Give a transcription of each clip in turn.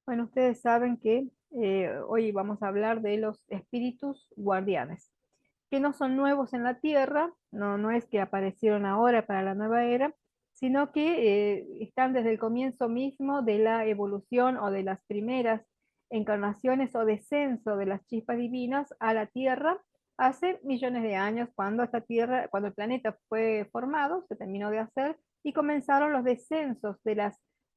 Bueno, ustedes saben que hoy vamos a hablar de los espíritus guardianes, que no son nuevos en la Tierra, no es que aparecieron ahora para la nueva era, sino que están desde el comienzo mismo de la evolución o de las primeras encarnaciones o descenso de las chispas divinas a la Tierra hace millones de años, cuando esta Tierra, cuando el planeta fue formado, se terminó de hacer y comenzaron los descensos de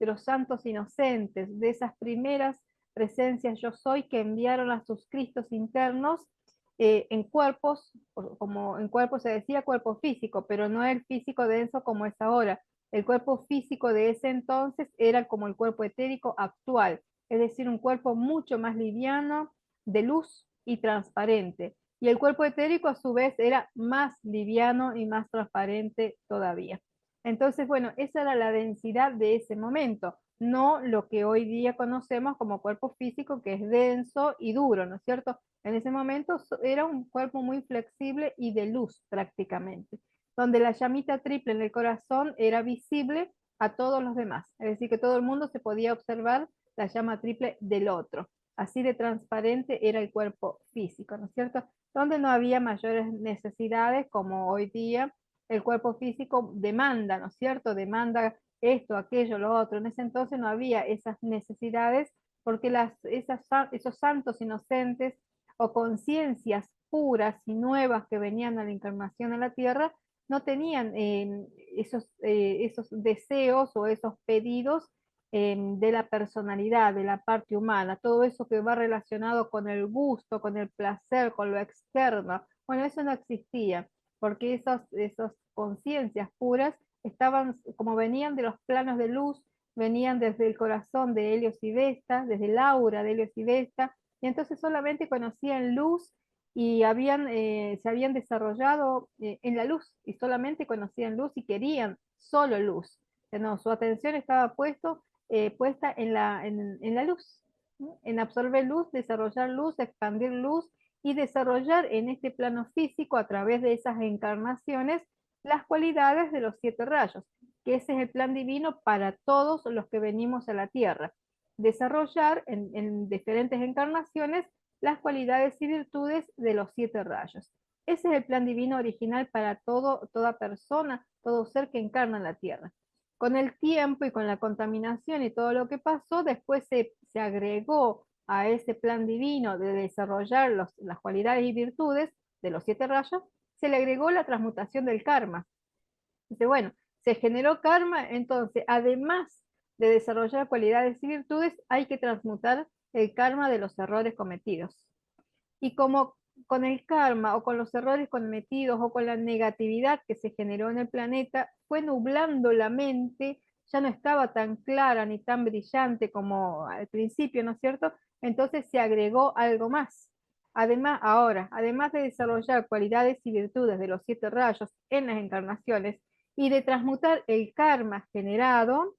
los santos inocentes, de esas primeras presencias yo soy que enviaron a sus Cristos internos en cuerpos, como en cuerpo se decía cuerpo físico, pero no el físico denso como es ahora. El cuerpo físico de ese entonces era como el cuerpo etérico actual, es decir, un cuerpo mucho más liviano, de luz y transparente. Y el cuerpo etérico a su vez era más liviano y más transparente todavía. Entonces, bueno, esa era la densidad de ese momento, no lo que hoy día conocemos como cuerpo físico, que es denso y duro, ¿no es cierto? En ese momento era un cuerpo muy flexible y de luz prácticamente, donde la llamita triple en el corazón era visible a todos los demás, es decir, que todo el mundo se podía observar la llama triple del otro. Así de transparente era el cuerpo físico, ¿no es cierto? Donde no había mayores necesidades como hoy día el cuerpo físico demanda, ¿no es cierto? Demanda esto, aquello, lo otro. En ese entonces no había esas necesidades porque esos santos inocentes o conciencias puras y nuevas que venían a la encarnación a la tierra no tenían esos deseos o esos pedidos de la personalidad, de la parte humana, todo eso que va relacionado con el gusto, con el placer, con lo externo. Bueno, eso no existía, porque esas conciencias puras estaban, como venían de los planos de luz, venían desde el corazón de Helios y Vesta, desde el aura de Helios y Vesta, y entonces solamente conocían luz y se habían desarrollado en la luz, y solamente conocían luz y querían solo luz. No, su atención estaba puesta en la luz, ¿no? En absorber luz, desarrollar luz, expandir luz y desarrollar en este plano físico a través de esas encarnaciones las cualidades de los siete rayos, que ese es el plan divino para todos los que venimos a la Tierra. Desarrollar en diferentes encarnaciones las cualidades y virtudes de los siete rayos. Ese es el plan divino original para toda persona, todo ser que encarna en la Tierra. Con el tiempo y con la contaminación y todo lo que pasó, después se agregó a ese plan divino de desarrollar las cualidades y virtudes de los siete rayos, se le agregó la transmutación del karma. Dice, bueno, se generó karma, entonces, además de desarrollar cualidades y virtudes, hay que transmutar el karma de los errores cometidos. Y como con el karma o con los errores cometidos o con la negatividad que se generó en el planeta, fue nublando la mente, ya no estaba tan clara ni tan brillante como al principio, ¿no es cierto? Entonces se agregó algo más. Además, ahora, además de desarrollar cualidades y virtudes de los siete rayos en las encarnaciones y de transmutar el karma generado,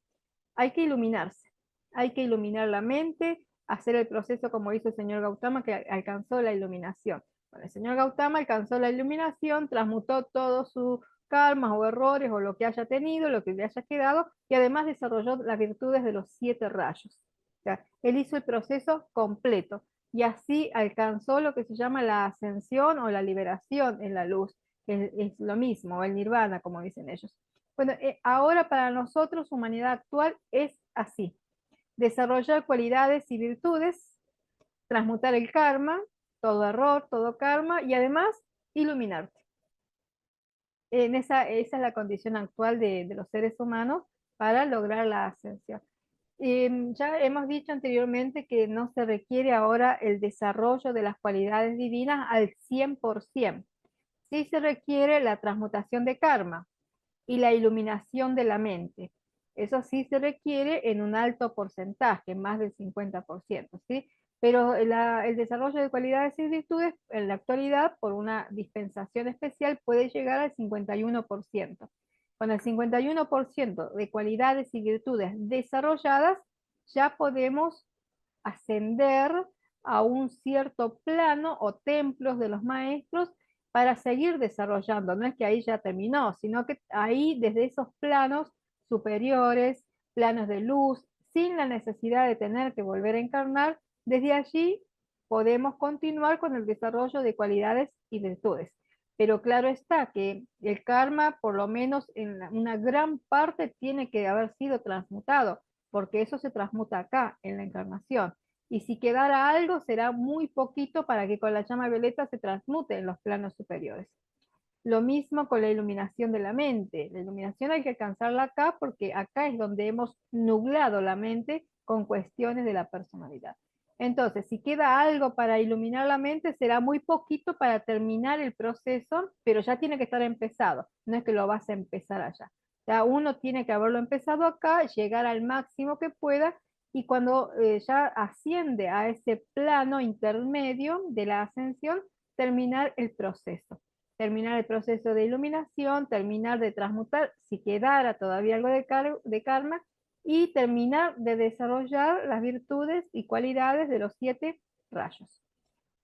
hay que iluminarse, hay que iluminar la mente, hacer el proceso como hizo el señor Gautama, que alcanzó la iluminación. Bueno, el señor Gautama alcanzó la iluminación, transmutó todos sus karmas o errores o lo que haya tenido, lo que le haya quedado, y además desarrolló las virtudes de los siete rayos. O sea, él hizo el proceso completo y así alcanzó lo que se llama la ascensión o la liberación en la luz, que es lo mismo, el nirvana, como dicen ellos. Bueno, ahora para nosotros, humanidad actual, es así. Desarrollar cualidades y virtudes, transmutar el karma, todo error, todo karma, y además iluminarte. Esa es la condición actual de los seres humanos para lograr la ascensión. Ya hemos dicho anteriormente que no se requiere ahora el desarrollo de las cualidades divinas al 100%. Sí se requiere la transmutación de karma y la iluminación de la mente. Eso sí se requiere en un alto porcentaje, más del 50%, ¿sí? Pero el desarrollo de cualidades y virtudes en la actualidad, por una dispensación especial, puede llegar al 51%. Con el 51% de cualidades y virtudes desarrolladas, ya podemos ascender a un cierto plano o templos de los maestros para seguir desarrollando. No es que ahí ya terminó, sino que ahí desde esos planos superiores, planos de luz, sin la necesidad de tener que volver a encarnar. Desde allí podemos continuar con el desarrollo de cualidades y virtudes. Pero claro está que el karma, por lo menos en una gran parte, tiene que haber sido transmutado, porque eso se transmuta acá, en la encarnación. Y si quedara algo, será muy poquito para que con la llama violeta se transmute en los planos superiores. Lo mismo con la iluminación de la mente. La iluminación hay que alcanzarla acá porque acá es donde hemos nublado la mente con cuestiones de la personalidad. Entonces, si queda algo para iluminar la mente, será muy poquito para terminar el proceso, pero ya tiene que estar empezado. No es que lo vas a empezar allá. Ya uno tiene que haberlo empezado acá, llegar al máximo que pueda, y cuando ya asciende a ese plano intermedio de la ascensión, terminar el proceso. Terminar el proceso de iluminación, terminar de transmutar, si quedara todavía algo de karma, y terminar de desarrollar las virtudes y cualidades de los 7 rayos.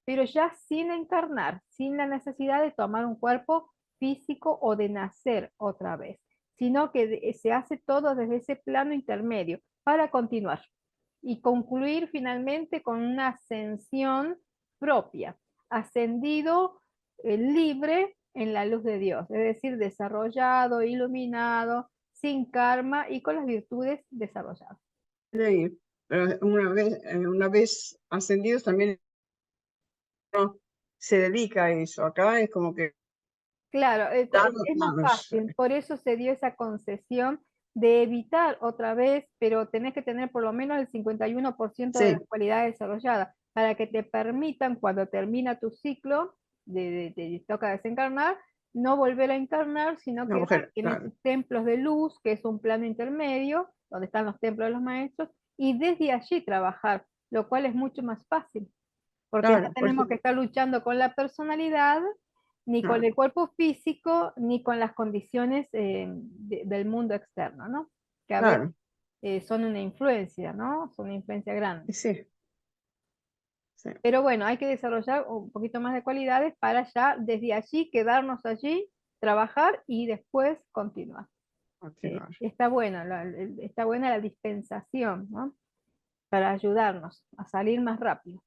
Pero ya sin encarnar, sin la necesidad de tomar un cuerpo físico o de nacer otra vez, sino que se hace todo desde ese plano intermedio para continuar y concluir finalmente con una ascensión propia, ascendido libre en la luz de Dios, es decir, desarrollado, iluminado, sin karma y con las virtudes desarrolladas. Sí, pero una vez ascendidos también uno se dedica a eso. Acá es como que Claro, danos, es más danos. fácil, por eso se dio esa concesión de evitar otra vez, pero tenés que tener por lo menos el 51% de las Sí, cualidades desarrolladas para que te permitan, cuando termina tu ciclo, te toca desencarnar, no volver a encarnar, sino una quedar mujer, en claro, esos templos de luz, que es un plano intermedio, donde están los templos de los maestros, y desde allí trabajar, lo cual es mucho más fácil porque no claro, por tenemos que estar luchando con la personalidad, ni con claro, el cuerpo físico, ni con las condiciones del mundo externo, ¿no? Que a veces claro, son una influencia, ¿no? Son una influencia grande. y sí, sí, Pero bueno, hay que desarrollar un poquito más de cualidades para ya desde allí quedarnos allí, trabajar y después continuar. continuar. Está buena la dispensación, ¿no? Para ayudarnos a salir más rápido.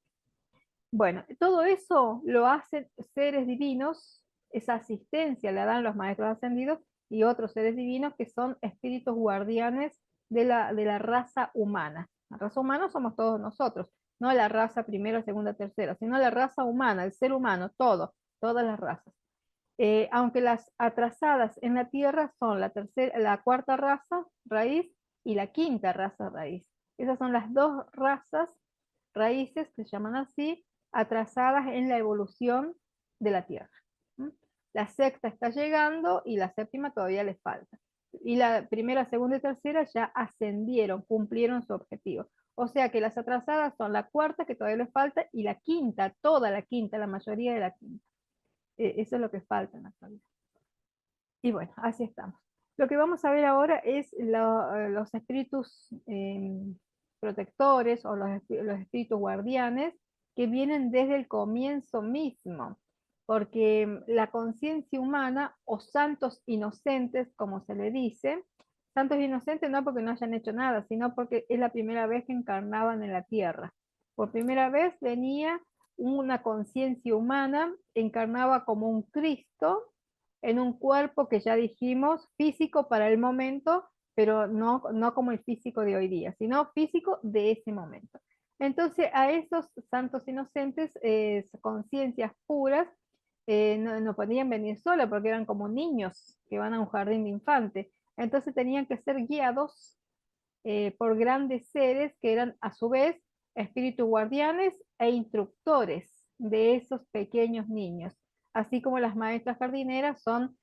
Bueno, todo eso lo hacen seres divinos, esa asistencia la dan los maestros ascendidos y otros seres divinos que son espíritus guardianes de la raza humana. La raza humana somos todos nosotros, no la raza primera, segunda, tercera, sino la raza humana, el ser humano, todas las razas. Aunque las atrasadas en la Tierra son la cuarta raza raíz y la quinta raza raíz. Esas son las dos razas raíces que se llaman así, atrasadas en la evolución de la Tierra. ¿Mm? La sexta está llegando y la séptima todavía les falta. Y la primera, segunda y tercera ya ascendieron, cumplieron su objetivo. O sea que las atrasadas son la cuarta, que todavía les falta, y la quinta, toda la quinta, la mayoría de la quinta. Eso es lo que falta en la actualidad. Y bueno, así estamos. Lo que vamos a ver ahora es los espíritus protectores o los espíritus guardianes que vienen desde el comienzo mismo, porque la conciencia humana o santos inocentes, como se le dice, santos inocentes no porque no hayan hecho nada, sino porque es la primera vez que encarnaban en la tierra. Por primera vez venía una conciencia humana, encarnaba como un Cristo en un cuerpo que ya dijimos, físico para el momento, pero no como el físico de hoy día, sino físico de ese momento. Entonces, a esos santos inocentes, conciencias puras, no podían venir solos porque eran como niños que van a un jardín de infantes. Entonces tenían que ser guiados por grandes seres que eran a su vez espíritus guardianes e instructores de esos pequeños niños. Así como las maestras jardineras son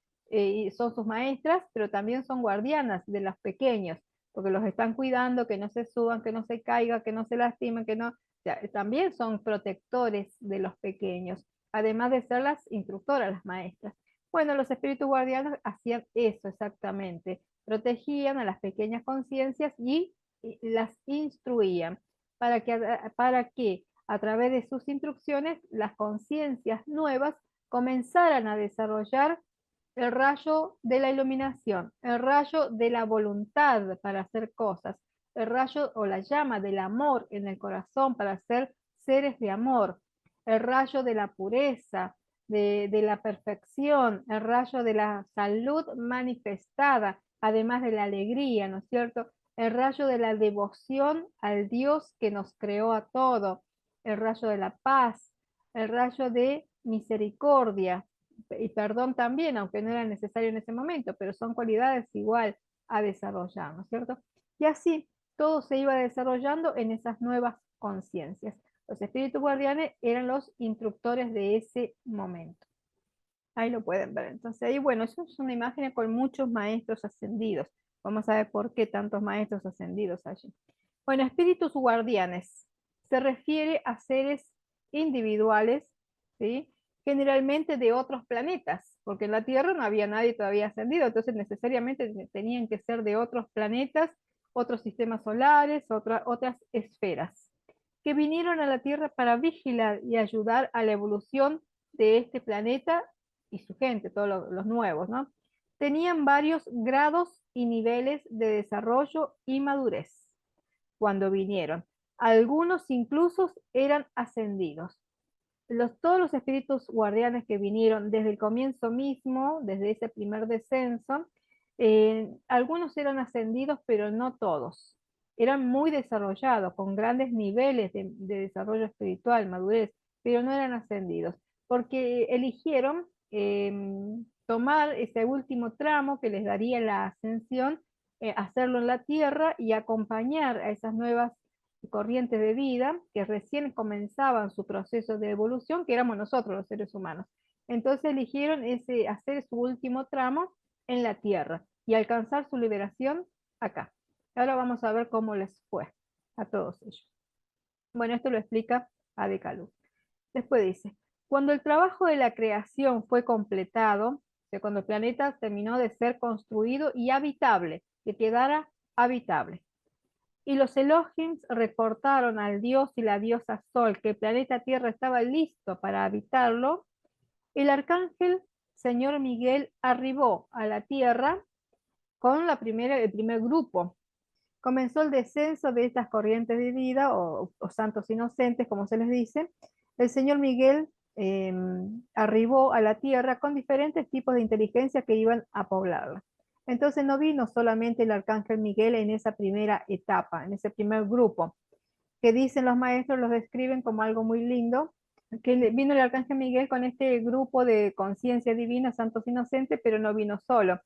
sus maestras, pero también son guardianas de los pequeños, porque los están cuidando, que no se suban, que no se caigan, que no se lastimen, que no, o sea, también son protectores de los pequeños, además de ser las instructoras, las maestras. Bueno, los espíritus guardianes hacían eso exactamente, protegían a las pequeñas conciencias y las instruían para que a través de sus instrucciones las conciencias nuevas comenzaran a desarrollar el rayo de la iluminación, el rayo de la voluntad para hacer cosas, el rayo o la llama del amor en el corazón para ser seres de amor, el rayo de la pureza, de la perfección, el rayo de la salud manifestada, además de la alegría, ¿no es cierto? El rayo de la devoción al Dios que nos creó a todo, el rayo de la paz, el rayo de misericordia y perdón también, aunque no era necesario en ese momento, pero son cualidades igual a desarrollar, ¿no es cierto? Y así todo se iba desarrollando en esas nuevas conciencias. Los espíritus guardianes eran los instructores de ese momento. Ahí lo pueden ver. Entonces ahí, bueno, eso es una imagen con muchos maestros ascendidos. Vamos a ver por qué tantos maestros ascendidos allí. Bueno, espíritus guardianes se refiere a seres individuales, ¿sí? Generalmente de otros planetas, porque en la Tierra no había nadie todavía ascendido, entonces necesariamente tenían que ser de otros planetas, otros sistemas solares, otras esferas, que vinieron a la Tierra para vigilar y ayudar a la evolución de este planeta y su gente, todos los nuevos, ¿no? Tenían varios grados y niveles de desarrollo y madurez cuando vinieron. Algunos incluso eran ascendidos. Todos los espíritus guardianes que vinieron desde el comienzo mismo, desde ese primer descenso, algunos eran ascendidos, pero no todos. Eran muy desarrollados, con grandes niveles de desarrollo espiritual, madurez, pero no eran ascendidos, porque eligieron tomar ese último tramo que les daría la ascensión, hacerlo en la tierra y acompañar a esas nuevas corrientes de vida que recién comenzaban su proceso de evolución, que éramos nosotros los seres humanos. Entonces eligieron hacer su último tramo en la Tierra y alcanzar su liberación acá. Ahora vamos a ver cómo les fue a todos ellos. Bueno, esto lo explica Adekalu. Después dice, cuando el trabajo de la creación fue completado, o sea, cuando el planeta terminó de ser construido y habitable, que quedara habitable, y los Elohims reportaron al dios y la diosa Sol que el planeta Tierra estaba listo para habitarlo, el arcángel señor Miguel arribó a la Tierra con el primer grupo. Comenzó el descenso de estas corrientes de vida o santos inocentes, como se les dice. El señor Miguel arribó a la Tierra con diferentes tipos de inteligencia que iban a poblarla. Entonces no vino solamente el arcángel Miguel en esa primera etapa, en ese primer grupo, que dicen los maestros, los describen como algo muy lindo, que vino el arcángel Miguel con este grupo de conciencia divina, santos inocentes, pero no vino solo.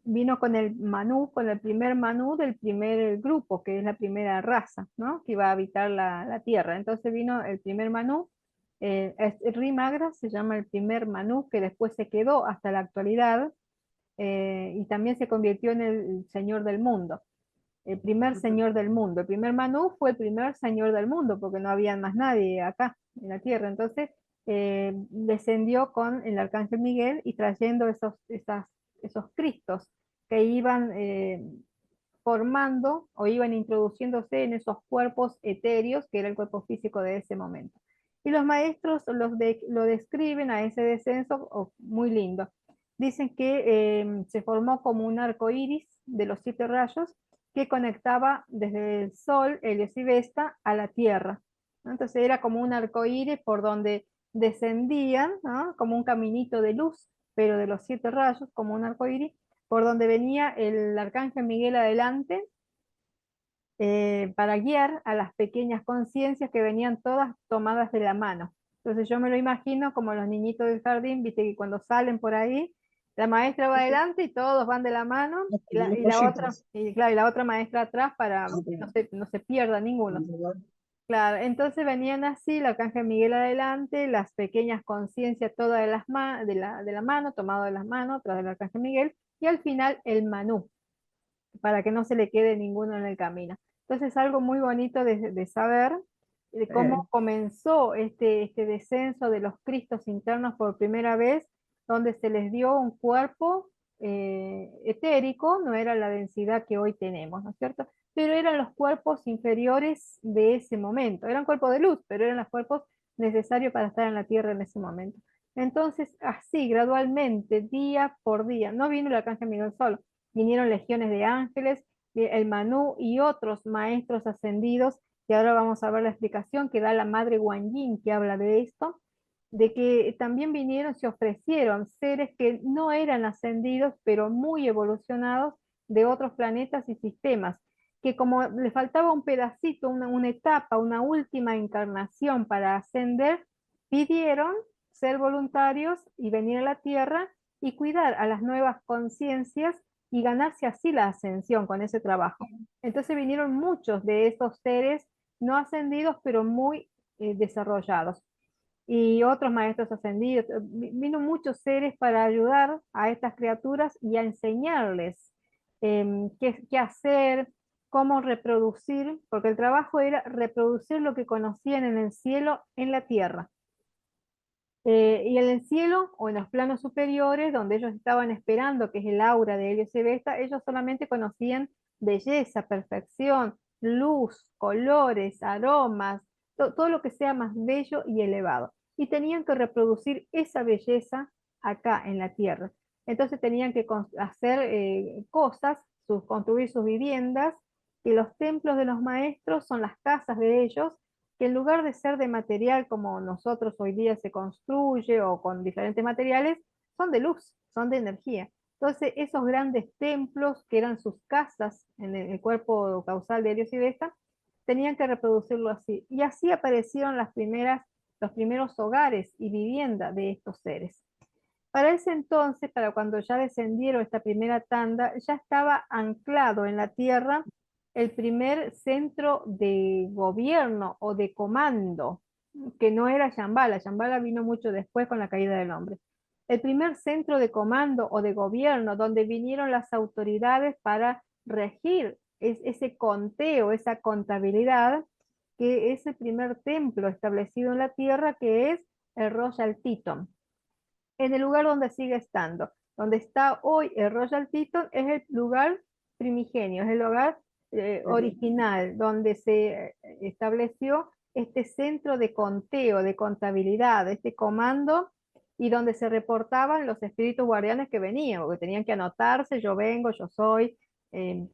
Vino con el Manú, con el primer Manú del primer grupo, que es la primera raza, ¿no? Que iba a habitar la tierra. Entonces vino el primer Manú, Rimagra se llama el primer Manú, que después se quedó hasta la actualidad, y también se convirtió en el Señor del Mundo, el primer Señor del Mundo. El primer Manú fue el primer Señor del Mundo, porque no había más nadie acá en la tierra. Entonces descendió con el Arcángel Miguel y trayendo esos Cristos que iban formando o iban introduciéndose en esos cuerpos etéreos, que era el cuerpo físico de ese momento. Y los maestros lo describen a ese descenso muy lindo. Dicen que se formó como un arco iris de los 7 rayos que conectaba desde el Sol, Helios y Vesta, a la Tierra, ¿no? Entonces era como un arco iris por donde descendían, ¿no? Como un caminito de luz, pero de los 7 rayos, como un arco iris, por donde venía el arcángel Miguel adelante, para guiar a las pequeñas conciencias que venían todas tomadas de la mano. Entonces yo me lo imagino como los niñitos del jardín, viste que cuando salen por ahí, la maestra va adelante y todos van de la mano, y la otra, claro, y la otra maestra atrás para que no se pierda ninguno. Claro, entonces venían así, el arcángel Miguel adelante, las pequeñas conciencias todas de la mano, tomado de las manos, tras del arcángel Miguel, y al final el Manú, para que no se le quede ninguno en el camino. Entonces, algo muy bonito de saber de cómo comenzó este descenso de los Cristos internos por primera vez, donde se les dio un cuerpo etérico, no era la densidad que hoy tenemos, ¿no es cierto? Pero eran los cuerpos inferiores de ese momento, eran cuerpos de luz, pero eran los cuerpos necesarios para estar en la Tierra en ese momento. Entonces, así, gradualmente, día por día, no vino el arcángel Miguel solo, vinieron legiones de ángeles, el Manú y otros maestros ascendidos, que ahora vamos a ver la explicación que da la madre Guanyin, que habla de esto, de que también vinieron, se ofrecieron seres que no eran ascendidos, pero muy evolucionados de otros planetas y sistemas, que como le faltaba un pedacito, una etapa, una última encarnación para ascender, pidieron ser voluntarios y venir a la Tierra y cuidar a las nuevas conciencias y ganarse así la ascensión con ese trabajo. Entonces vinieron muchos de estos seres no ascendidos, pero muy desarrollados. Y otros maestros ascendidos, vino muchos seres para ayudar a estas criaturas y a enseñarles qué hacer, cómo reproducir, porque el trabajo era reproducir lo que conocían en el cielo, en la tierra. Y en el cielo o en los planos superiores, donde ellos estaban esperando, que es el aura de Helios y Vesta, ellos solamente conocían belleza, perfección, luz, colores, aromas, todo lo que sea más bello y elevado. Y tenían que reproducir esa belleza acá en la tierra. Entonces tenían que hacer cosas, construir sus viviendas, y los templos de los maestros son las casas de ellos, que en lugar de ser de material como nosotros hoy día se construye o con diferentes materiales, son de luz, son de energía. Entonces, esos grandes templos que eran sus casas en el cuerpo causal de Helios y Vesta, tenían que reproducirlo así. Y así aparecieron los primeros hogares y vivienda de estos seres. Para ese entonces, para cuando ya descendieron esta primera tanda, ya estaba anclado en la tierra el primer centro de gobierno o de comando, que no era Shambhala. Shambhala vino mucho después con la caída del hombre. El primer centro de comando o de gobierno donde vinieron las autoridades para regir ese conteo, esa contabilidad, que es el primer templo establecido en la tierra, que es el Royal Teton, en el lugar donde sigue estando. Donde está hoy el Royal Teton es el lugar primigenio, es el lugar original, donde se estableció este centro de conteo, de contabilidad, este comando, y donde se reportaban los espíritus guardianes que venían, porque tenían que anotarse, yo vengo, yo soy, eh,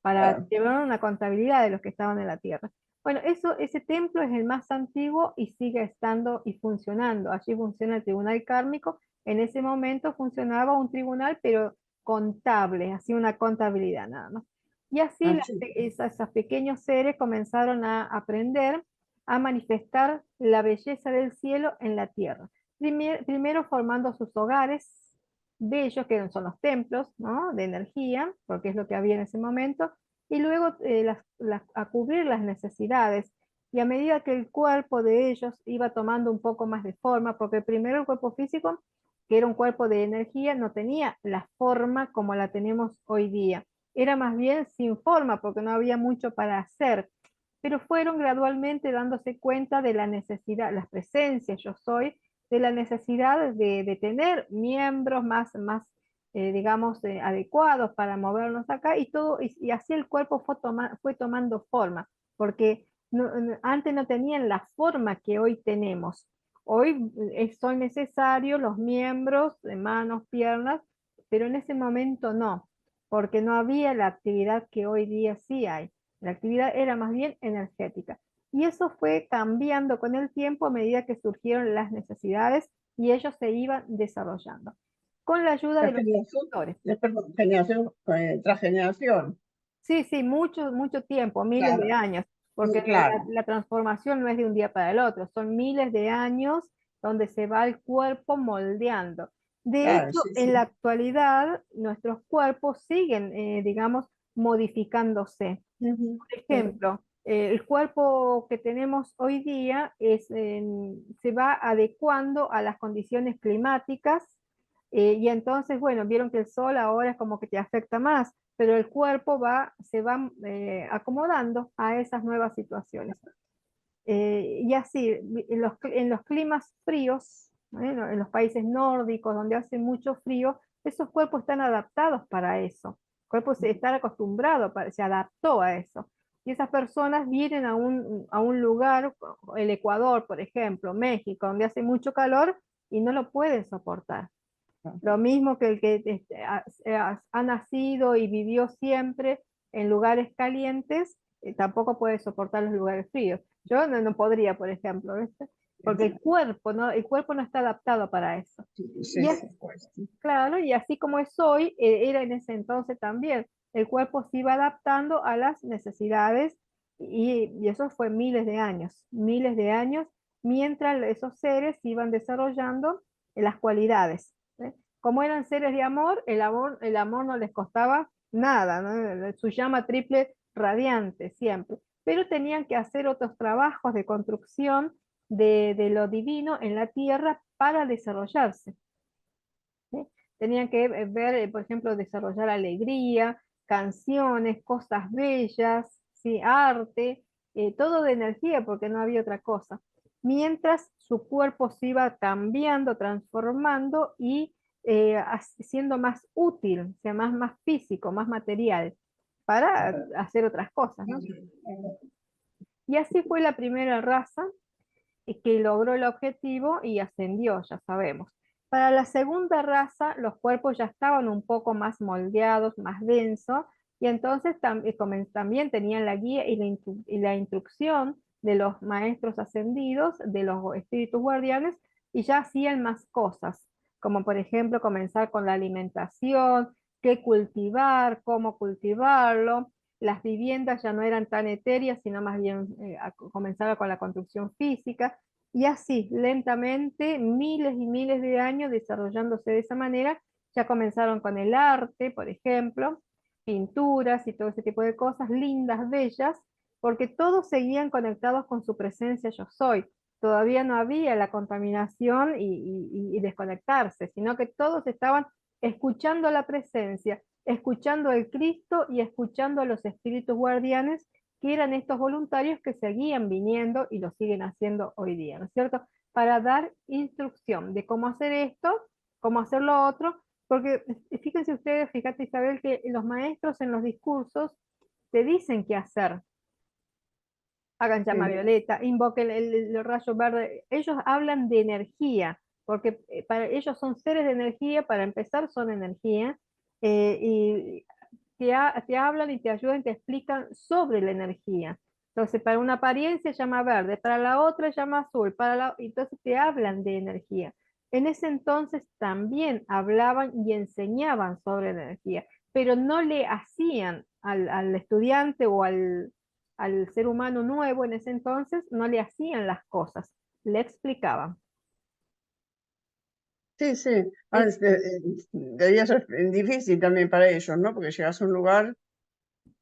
para Claro. llevar una contabilidad de los que estaban en la tierra. Bueno, ese templo es el más antiguo y sigue estando y funcionando. Allí funciona el tribunal kármico. En ese momento funcionaba un tribunal, pero contable, hacía una contabilidad nada más. Y así Así. esos pequeños seres comenzaron a aprender a manifestar la belleza del cielo en la tierra. Primero formando sus hogares bellos, que son los templos, ¿no?, de energía, porque es lo que había en ese momento, y luego a cubrir las necesidades. Y a medida que el cuerpo de ellos iba tomando un poco más de forma, porque primero el cuerpo físico, que era un cuerpo de energía, no tenía la forma como la tenemos hoy día. Era más bien sin forma, porque no había mucho para hacer. Pero fueron gradualmente dándose cuenta de la necesidad, las presencias, yo soy, de la necesidad de tener miembros más digamos, adecuados para movernos acá, y todo, y así el cuerpo fue tomando forma, porque antes no tenían la forma que hoy tenemos. Hoy son necesarios los miembros, de manos, piernas, pero en ese momento no, porque no había la actividad que hoy día sí hay. La actividad era más bien energética. Y eso fue cambiando con el tiempo a medida que surgieron las necesidades y ellos se iban desarrollando, con la ayuda La de los generación, instructores. perdón, generación tras generación. Sí, sí, mucho, mucho tiempo, miles de Claro, años, porque claro, la transformación no es de un día para el otro, son miles de años donde se va el cuerpo moldeando. De claro, hecho, sí, en la sí. actualidad, nuestros cuerpos siguen, digamos, modificándose. Ujú, Por sí. ejemplo, el cuerpo que tenemos hoy día se va adecuando a las condiciones climáticas, y entonces, bueno, vieron que el sol ahora es como que te afecta más, pero el cuerpo se va acomodando a esas nuevas situaciones. Y así, en los climas fríos, en los países nórdicos donde hace mucho frío, esos cuerpos están adaptados para eso. El cuerpo se está acostumbrado, se adaptó a eso. Y esas personas vienen a un lugar, el Ecuador, por ejemplo, México, donde hace mucho calor y no lo pueden soportar. Lo mismo que el que ha nacido y vivió siempre en lugares calientes, tampoco puede soportar los lugares fríos. Yo no podría, por ejemplo, ¿viste? Porque el cuerpo no está adaptado para eso. Sí, Y sí, es sí, pues, sí. claro, y así como es hoy, era en ese entonces también. El cuerpo se iba adaptando a las necesidades y eso fue miles de años, mientras esos seres iban desarrollando las cualidades. ¿Eh? Como eran seres de amor, el amor no les costaba nada, ¿no? Su llama triple radiante siempre, pero tenían que hacer otros trabajos de construcción de lo divino en la tierra para desarrollarse. ¿Sí? Tenían que ver, por ejemplo, desarrollar alegría, canciones, cosas bellas, ¿sí? Arte, todo de energía porque no había otra cosa. Mientras su cuerpo se iba cambiando, transformando y siendo más útil, o sea, más físico, más material, para hacer otras cosas, ¿no? Y así fue la primera raza que logró el objetivo y ascendió, ya sabemos. Para la segunda raza, los cuerpos ya estaban un poco más moldeados, más densos, y entonces también tenían la guía y la instrucción de los maestros ascendidos, de los espíritus guardianes, y ya hacían más cosas, como por ejemplo comenzar con la alimentación, qué cultivar, cómo cultivarlo. Las viviendas ya no eran tan etéreas, sino más bien comenzaba con la construcción física, y así, lentamente, miles y miles de años desarrollándose de esa manera, ya comenzaron con el arte, por ejemplo, pinturas y todo ese tipo de cosas lindas, bellas, porque todos seguían conectados con su presencia yo soy. Todavía no había la contaminación y desconectarse, sino que todos estaban escuchando la presencia, escuchando al Cristo y escuchando a los espíritus guardianes, que eran estos voluntarios que seguían viniendo y lo siguen haciendo hoy día, ¿no es cierto? Para dar instrucción de cómo hacer esto, cómo hacer lo otro, porque fíjense ustedes, fíjate Isabel, que los maestros en los discursos te dicen qué hacer. Hagan llama Sí, violeta, invoquen el rayo verde. Ellos hablan de energía, porque para ellos son seres de energía, para empezar son energía, y te hablan y te ayudan, te explican sobre la energía. Entonces, para una apariencia llama verde, para la otra llama azul, entonces te hablan de energía. En ese entonces también hablaban y enseñaban sobre la energía, pero no le hacían al estudiante o al ser humano nuevo en ese entonces, no le hacían las cosas, le explicaban. sí, sí. Es Debía ser difícil también para ellos, ¿no? Porque llegas a un lugar,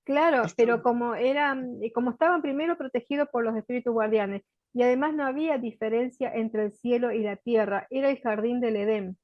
claro, pero están, como estaban primero protegidos por los espíritus guardianes, y además no había diferencia entre el cielo y la tierra, era el jardín del Edén.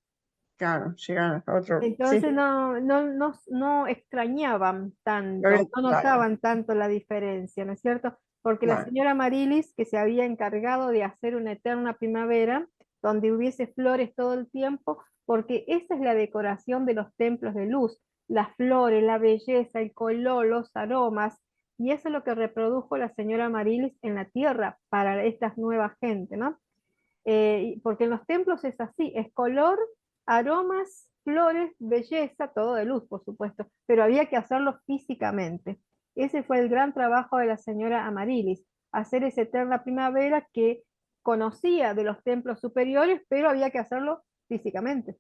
claro, llegan a otro, sí, Entonces no extrañaban tanto, no claro, notaban tanto la diferencia, ¿no es cierto? Porque la claro, señora Marilis, que se había encargado de hacer una eterna primavera, donde hubiese flores todo el tiempo, porque esa es la decoración de los templos de luz, las flores, la belleza, el color, los aromas, y eso es lo que reprodujo la señora Marilis en la tierra para estas nuevas gente, ¿no? Porque en los templos es así, es color, aromas, flores, belleza, todo de luz, por supuesto, pero había que hacerlo físicamente. Ese fue el gran trabajo de la señora Amarilis, hacer esa eterna primavera que conocía de los templos superiores, pero había que hacerlo físicamente,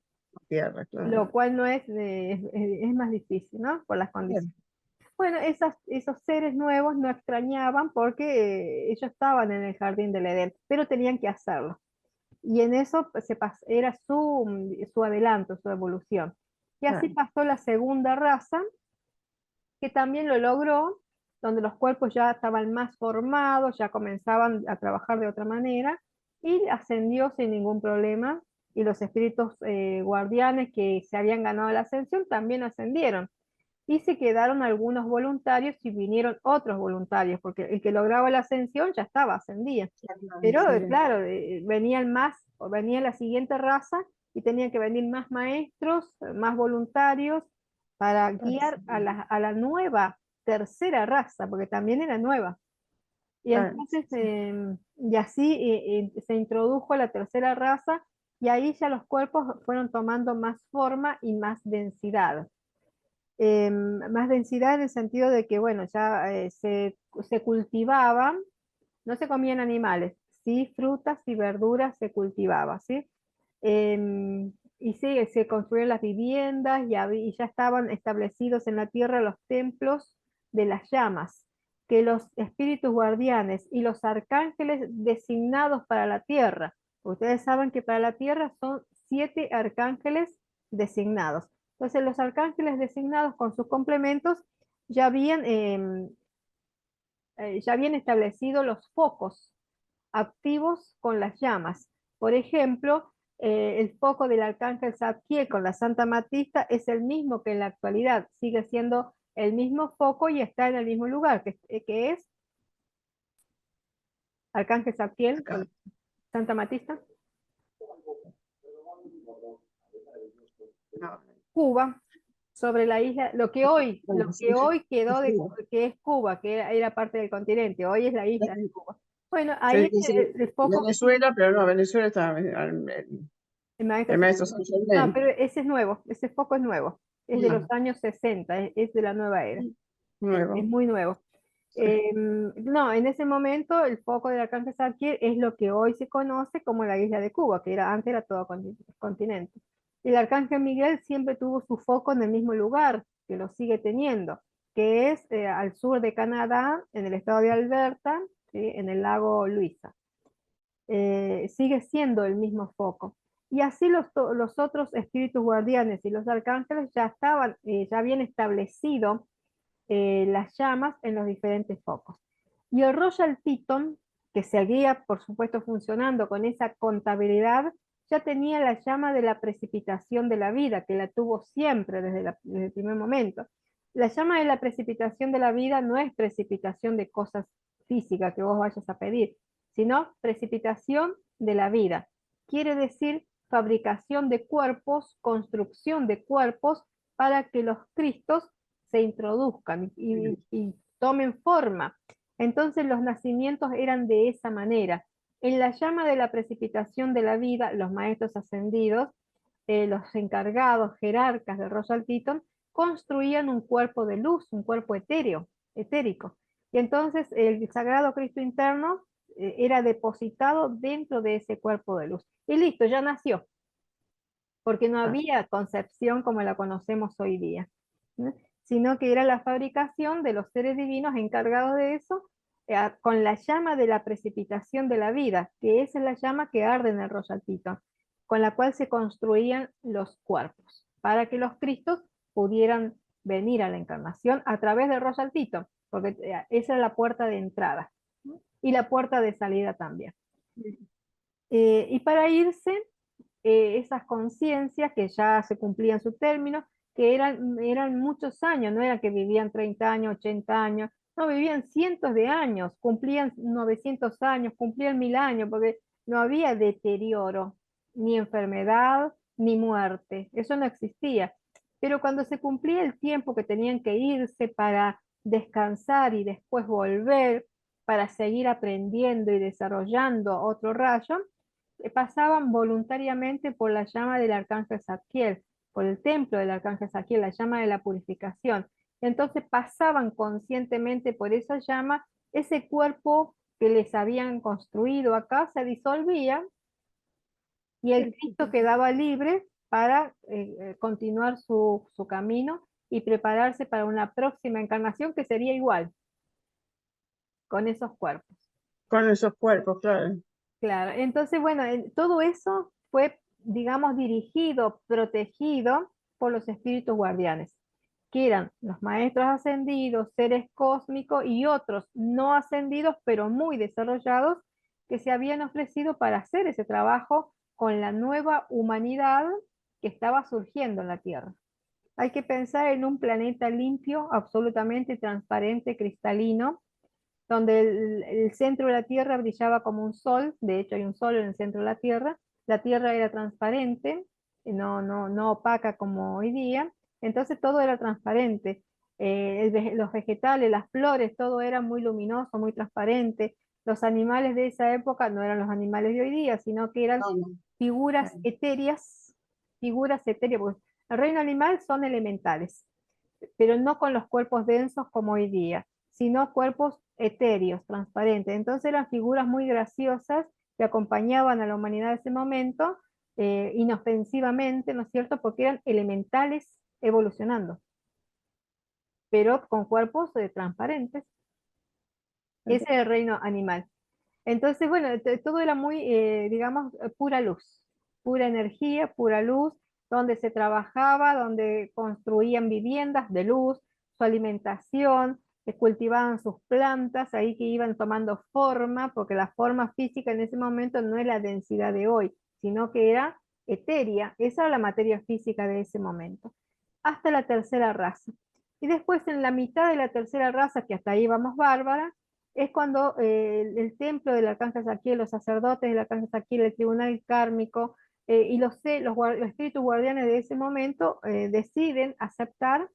tierra, claro. lo cual no es más difícil, ¿no? Por las Bien. condiciones. Bueno, esos seres nuevos no extrañaban porque ellos estaban en el jardín del Edén, pero tenían que hacerlo. Y en eso pues, era su adelanto, su evolución. Y así Claro. pasó la segunda raza, que también lo logró, donde los cuerpos ya estaban más formados, ya comenzaban a trabajar de otra manera, y ascendió sin ningún problema, y los espíritus guardianes que se habían ganado la ascensión también ascendieron. Y se quedaron algunos voluntarios y vinieron otros voluntarios, porque el que lograba la ascensión ya estaba, ascendía. Claro, Pero sí, claro, venían más, o venía la siguiente raza y tenían que venir más maestros, más voluntarios para guiar a la nueva tercera raza, porque también era nueva. Y claro, entonces, y así se introdujo la tercera raza y ahí ya los cuerpos fueron tomando más forma y más densidad. Más densidad en el sentido de que, bueno, ya se cultivaba, no se comían animales, sí frutas y verduras se cultivaba, ¿sí? Y sí, se construían las viviendas y ya estaban establecidos en la tierra los templos de las llamas, que los espíritus guardianes y los arcángeles designados para la tierra. Ustedes saben que para la tierra son 7 arcángeles designados. Entonces los arcángeles designados con sus complementos ya habían, ya habían establecido los focos activos con las llamas. Por ejemplo, el foco del arcángel Zadkiel con la Santa Matista es el mismo que en la actualidad, sigue siendo el mismo foco y está en el mismo lugar, que es Arcángel Zadkiel Acá. con Santa Matista. No, Cuba, sobre la isla, lo bueno, sí, que hoy quedó es de, Cuba. que es Cuba, que era parte del continente, hoy es la isla de Cuba. Bueno, Yo ahí dije el foco que sí, Venezuela, pero no, Venezuela está el maestro. el maestro San No, Germán. pero ese es nuevo, ese foco es nuevo, es de los Ah, años 60, es de la nueva era, es nuevo. muy nuevo. No, en ese momento el foco del Arcángel Saquiel es lo que hoy se conoce como la isla de Cuba, que era antes era todo continente. El Arcángel Miguel siempre tuvo su foco en el mismo lugar, que lo sigue teniendo, que es al sur de Canadá, en el estado de Alberta, ¿sí? En el lago Luisa. Sigue siendo el mismo foco. Y así los otros espíritus guardianes y los arcángeles ya estaban, ya habían establecido las llamas en los diferentes focos. Y el Royal Teton, que seguía, por supuesto, funcionando con esa contabilidad, ya tenía la llama de la precipitación de la vida, que la tuvo siempre desde el primer momento. La llama de la precipitación de la vida no es precipitación de cosas físicas que vos vayas a pedir, sino precipitación de la vida. Quiere decir fabricación de cuerpos, construcción de cuerpos para que los Cristos se introduzcan y tomen forma. Entonces los nacimientos eran de esa manera. En la llama de la precipitación de la vida, los maestros ascendidos, los encargados, jerarcas de Royal Teton, construían un cuerpo de luz, un cuerpo etérico. Y entonces el Sagrado Cristo interno era depositado dentro de ese cuerpo de luz. Y listo, ya nació, porque no Ah, había concepción como la conocemos hoy día, ¿no? Sino que era la fabricación de los seres divinos encargados de eso, con la llama de la precipitación de la vida, que esa es la llama que arde en el Royal Teton, con la cual se construían los cuerpos, para que los Cristos pudieran venir a la encarnación a través del Royal Teton, porque esa es la puerta de entrada, ¿no? Y la puerta de salida también. Y para irse, esas conciencias que ya se cumplían su término, que eran muchos años, no era que vivían 30 años, 80 años, no, vivían cientos de años, cumplían 900 años, cumplían 1000 años, porque no había deterioro, ni enfermedad, ni muerte, eso no existía. Pero cuando se cumplía el tiempo que tenían que irse para descansar y después volver para seguir aprendiendo y desarrollando otro rayo, pasaban voluntariamente por la llama del arcángel Zadkiel, por el templo del arcángel Zadkiel, la llama de la purificación. Entonces pasaban conscientemente por esa llama, ese cuerpo que les habían construido acá se disolvía y el Cristo quedaba libre para continuar su camino y prepararse para una próxima encarnación que sería igual, con esos cuerpos. con esos cuerpos, claro. Claro, entonces, bueno, todo eso fue, digamos, dirigido, protegido por los espíritus guardianes, que eran los maestros ascendidos, seres cósmicos y otros no ascendidos, pero muy desarrollados, que se habían ofrecido para hacer ese trabajo con la nueva humanidad que estaba surgiendo en la Tierra. Hay que pensar en un planeta limpio, absolutamente transparente, cristalino, donde el centro de la Tierra brillaba como un sol, de hecho hay un sol en el centro de la Tierra era transparente, no opaca como hoy día, entonces todo era transparente. Los vegetales, las flores, todo era muy luminoso, muy transparente. Los animales de esa época no eran los animales de hoy día, sino que eran No, no, figuras claro. etéreas, porque el reino animal son elementales. pero no con los cuerpos densos como hoy día, sino cuerpos etéreos, transparentes. Entonces eran figuras muy graciosas que acompañaban a la humanidad en ese momento, inofensivamente, ¿no es cierto? Porque eran elementales evolucionando, pero con cuerpos transparentes. Ese es el reino animal. Entonces, bueno, todo era muy, digamos, pura luz, pura energía, pura luz, donde se trabajaba, donde construían viviendas de luz, su alimentación, cultivaban sus plantas, ahí que iban tomando forma, porque la forma física en ese momento no es la densidad de hoy, sino que era etérea, esa era la materia física de ese momento, hasta la tercera raza. Y después en la mitad de la tercera raza, que hasta ahí vamos bárbara, es cuando el templo del arcángel Saquiel, los sacerdotes del arcángel Saquiel, el tribunal kármico y los espíritus guardianes de ese momento deciden aceptar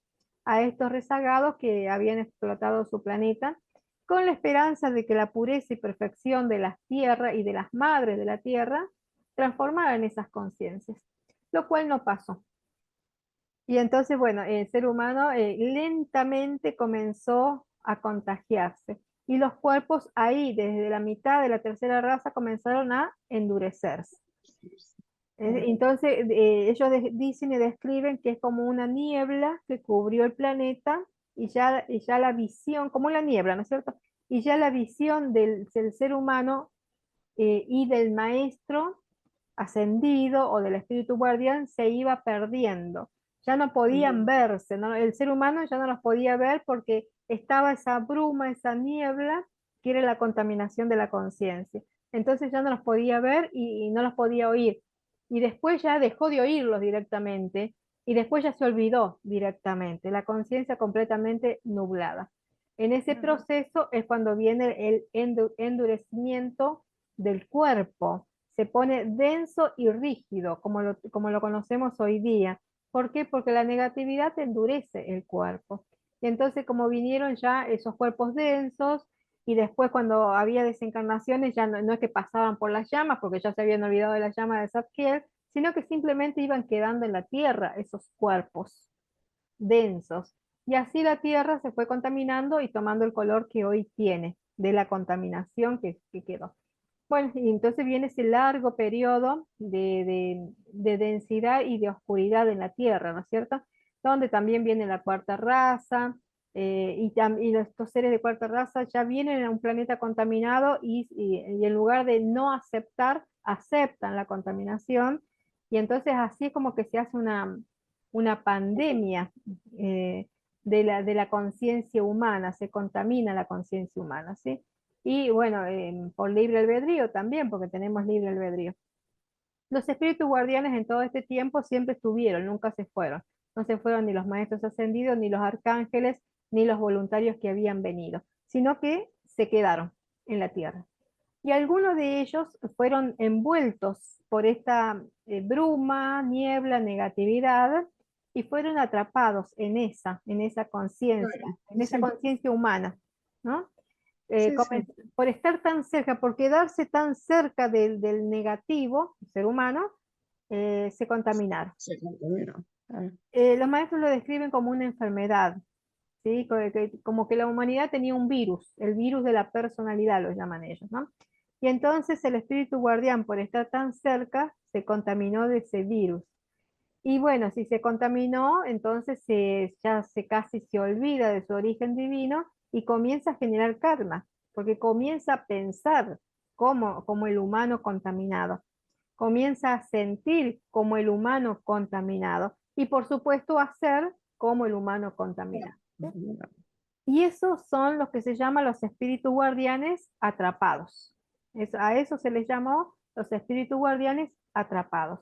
a estos rezagados que habían explotado su planeta con la esperanza de que la pureza y perfección de las tierras y de las madres de la tierra transformaran esas conciencias, lo cual no pasó. Y entonces, bueno, el ser humano lentamente comenzó a contagiarse y los cuerpos ahí, desde la mitad de la tercera raza, comenzaron a endurecerse. Entonces, ellos dicen y describen que es como una niebla que cubrió el planeta y ya la visión, como la niebla, ¿no es cierto? Y ya la visión del ser humano y del maestro ascendido o del espíritu guardián se iba perdiendo. Ya no podían verse, ¿no? El ser humano ya no los podía ver porque estaba esa bruma, esa niebla, que era la contaminación de la conciencia. Entonces ya no los podía ver y no los podía oír. Y después ya dejó de oírlos directamente y después ya se olvidó directamente, la conciencia completamente nublada. En ese proceso es cuando viene el endurecimiento del cuerpo, se pone denso y rígido, como lo conocemos hoy día. ¿Por qué? Porque la negatividad endurece el cuerpo. Y entonces, como vinieron ya esos cuerpos densos, y después cuando había desencarnaciones, ya no es que pasaban por las llamas, porque ya se habían olvidado de las llamas de Zadkiel, sino que simplemente iban quedando en la tierra esos cuerpos densos. Y así la tierra se fue contaminando y tomando el color que hoy tiene, de la contaminación que quedó. Bueno, y entonces viene ese largo periodo de densidad y de oscuridad en la Tierra, ¿no es cierto? Donde también viene la cuarta raza, y estos seres de cuarta raza ya vienen a un planeta contaminado y en lugar de no aceptar, aceptan la contaminación, y entonces así es como que se hace una pandemia de la conciencia humana, se contamina la conciencia humana, ¿sí? Y bueno, por libre albedrío también, porque tenemos libre albedrío. Los espíritus guardianes en todo este tiempo siempre estuvieron, nunca se fueron. No se fueron ni los maestros ascendidos, ni los arcángeles, ni los voluntarios que habían venido, sino que se quedaron en la tierra. Y algunos de ellos fueron envueltos por esta bruma, niebla, negatividad, y fueron atrapados en esa conciencia, en esa Sí, conciencia humana, ¿no? sí, sí. Por estar tan cerca, por quedarse tan cerca del negativo, el ser humano, se contaminaron. Se contaminó. Los maestros lo describen como una enfermedad, ¿sí? Como que la humanidad tenía un virus, el virus de la personalidad lo llaman ellos, ¿no? Y entonces el espíritu guardián, por estar tan cerca, se contaminó de ese virus. Y bueno, si se contaminó, entonces ya se casi se olvida de su origen divino y comienza a generar karma, porque comienza a pensar como el humano contaminado, comienza a sentir como el humano contaminado y por supuesto a ser como el humano contaminado. ¿Sí? Y esos son los que se llaman los espíritus guardianes atrapados. A eso se les llamó los espíritus guardianes atrapados,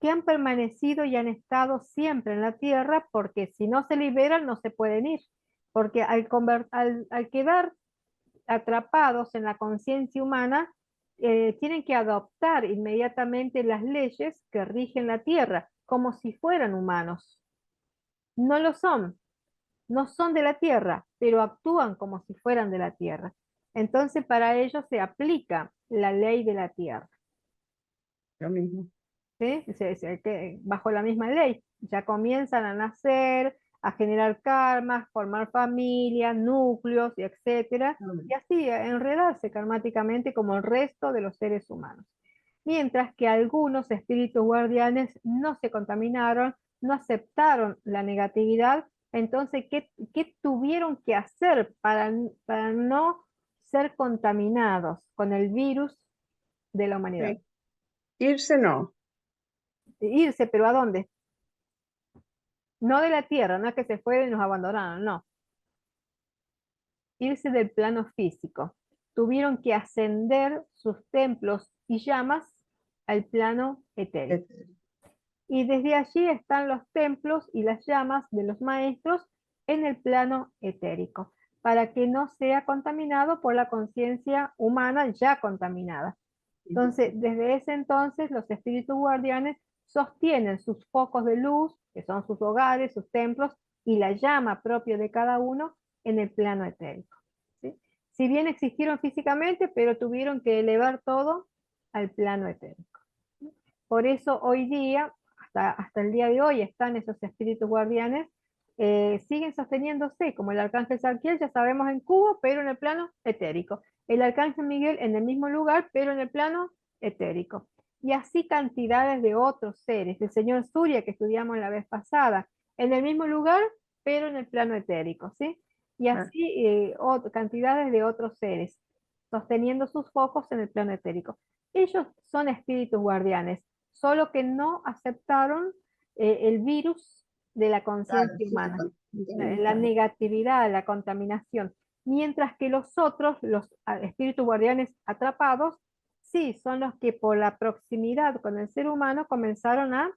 que han permanecido y han estado siempre en la tierra porque si no se liberan no se pueden ir, porque al quedar atrapados en la conciencia humana, tienen que adoptar inmediatamente las leyes que rigen la tierra, como si fueran humanos. No lo son, no son de la tierra, pero actúan como si fueran de la tierra. Entonces para ellos se aplica la ley de la tierra. Lo mismo. ¿Sí? Bajo la misma ley. Ya comienzan a nacer, a generar karmas, formar familias, núcleos, y etcétera, y así enredarse karmáticamente como el resto de los seres humanos. Mientras que algunos espíritus guardianes no se contaminaron, no aceptaron la negatividad. Entonces, ¿qué tuvieron que hacer para no ser contaminados con el virus de la humanidad? Sí. Irse no. Irse, pero ¿a dónde? No de la tierra, no es que se fueron y nos abandonaron, no. Irse del plano físico. Tuvieron que ascender sus templos y llamas al plano etérico. Y desde allí están los templos y las llamas de los maestros en el plano etérico, para que no sea contaminado por la conciencia humana ya contaminada. Entonces, desde ese entonces, los espíritus guardianes sostienen sus focos de luz, que son sus hogares, sus templos, y la llama propia de cada uno en el plano etérico. ¿Sí? Si bien existieron físicamente, pero tuvieron que elevar todo al plano etérico. Por eso hoy día, hasta el día de hoy, están esos espíritus guardianes, siguen sosteniéndose, como el arcángel Zadkiel, ya sabemos, en Cuba, pero en el plano etérico. El arcángel Miguel en el mismo lugar, pero en el plano etérico. Y así cantidades de otros seres. El señor Surya, que estudiamos la vez pasada, en el mismo lugar, pero en el plano etérico, ¿sí? Y así cantidades de otros seres, sosteniendo sus focos en el plano etérico. Ellos son espíritus guardianes, solo que no aceptaron el virus de la Claro, conciencia sí, humana, la claro. negatividad, la contaminación, mientras que los otros, los espíritus guardianes atrapados, sí, son los que por la proximidad con el ser humano comenzaron a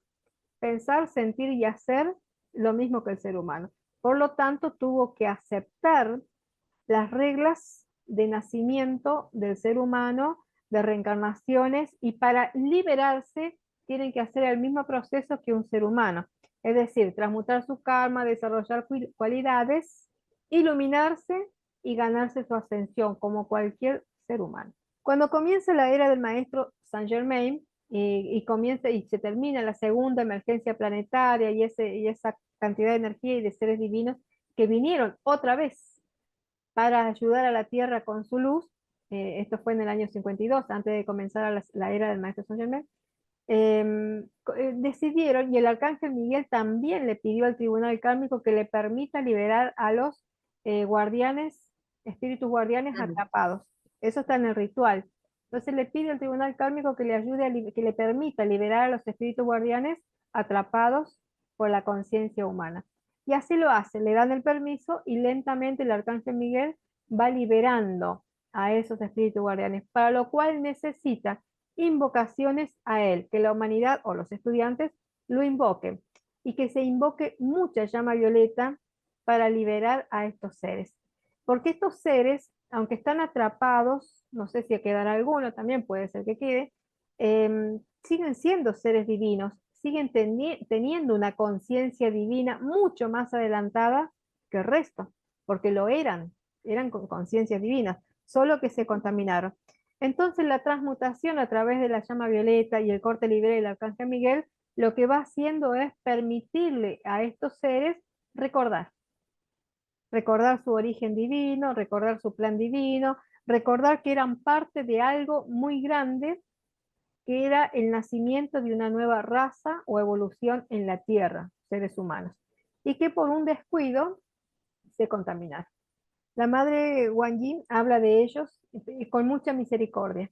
pensar, sentir y hacer lo mismo que el ser humano. Por lo tanto, tuvo que aceptar las reglas de nacimiento del ser humano, de reencarnaciones, y para liberarse tienen que hacer el mismo proceso que un ser humano, es decir, transmutar su karma, desarrollar cualidades, iluminarse y ganarse su ascensión como cualquier ser humano. Cuando comienza la era del maestro Saint Germain y comienza y se termina la segunda emergencia planetaria y esa cantidad de energía y de seres divinos que vinieron otra vez para ayudar a la Tierra con su luz. Esto fue en el año 52, antes de comenzar la era del Maestro Saint Germain. Decidieron, y el Arcángel Miguel también le pidió al Tribunal Kármico que le permita liberar a los guardianes, espíritus guardianes atrapados. Eso está en el ritual. Entonces le pide al Tribunal Kármico que le ayude, que le permita liberar a los espíritus guardianes atrapados por la conciencia humana. Y así lo hace, le dan el permiso y lentamente el Arcángel Miguel va liberando a esos espíritus guardianes, para lo cual necesita invocaciones a él, que la humanidad o los estudiantes lo invoquen y que se invoque mucha llama violeta para liberar a estos seres. Porque estos seres, aunque están atrapados, no sé si quedará alguno, también puede ser que quede, siguen siendo seres divinos, siguen teniendo una conciencia divina mucho más adelantada que el resto, porque lo eran con conciencias divinas, solo que se contaminaron. Entonces la transmutación a través de la llama violeta y el corte libre del arcángel Miguel, lo que va haciendo es permitirle a estos seres recordar, recordar su origen divino, recordar su plan divino, recordar que eran parte de algo muy grande, que era el nacimiento de una nueva raza o evolución en la Tierra, seres humanos, y que por un descuido se contaminaron. La madre Wang Yin habla de ellos con mucha misericordia.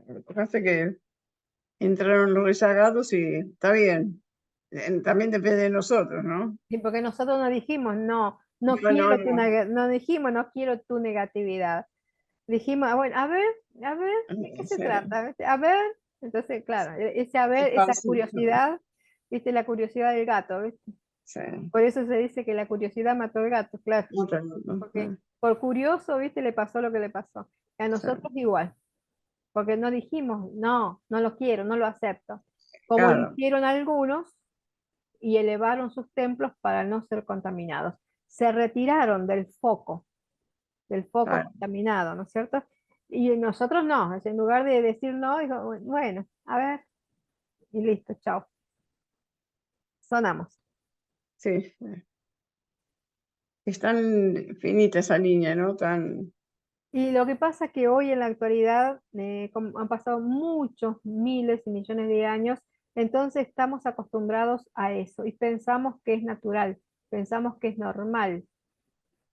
Lo que pasa es que entraron los rezagados y está bien. También depende de nosotros, ¿no? Sí, porque nosotros no dijimos, no, No, no, no. no dijimos, no quiero tu negatividad. Dijimos, "Ah, bueno, a ver, ¿de qué se Sí, trata? ¿Viste? A ver, entonces, claro, ese a es ver, esa fácil. curiosidad, viste, la curiosidad del gato, ¿viste? Sí. Por eso se dice que la curiosidad mató al gato, claro, Otra, no, porque por curioso, viste, le pasó lo que le pasó. Y a sí. nosotros igual, porque no dijimos, no, no lo quiero, no lo acepto. Como lo Claro, hicieron algunos, y elevaron sus templos para no ser contaminados. Se retiraron del foco claro. contaminado, ¿no es cierto? Y nosotros no, en lugar de decir no, dijo, bueno, a ver, y listo, chao, sonamos. Sí. Es tan finita esa línea, ¿no? Tan, Y lo que pasa es que hoy en la actualidad, como han pasado muchos miles y millones de años, entonces estamos acostumbrados a eso y pensamos que es natural, pensamos que es normal.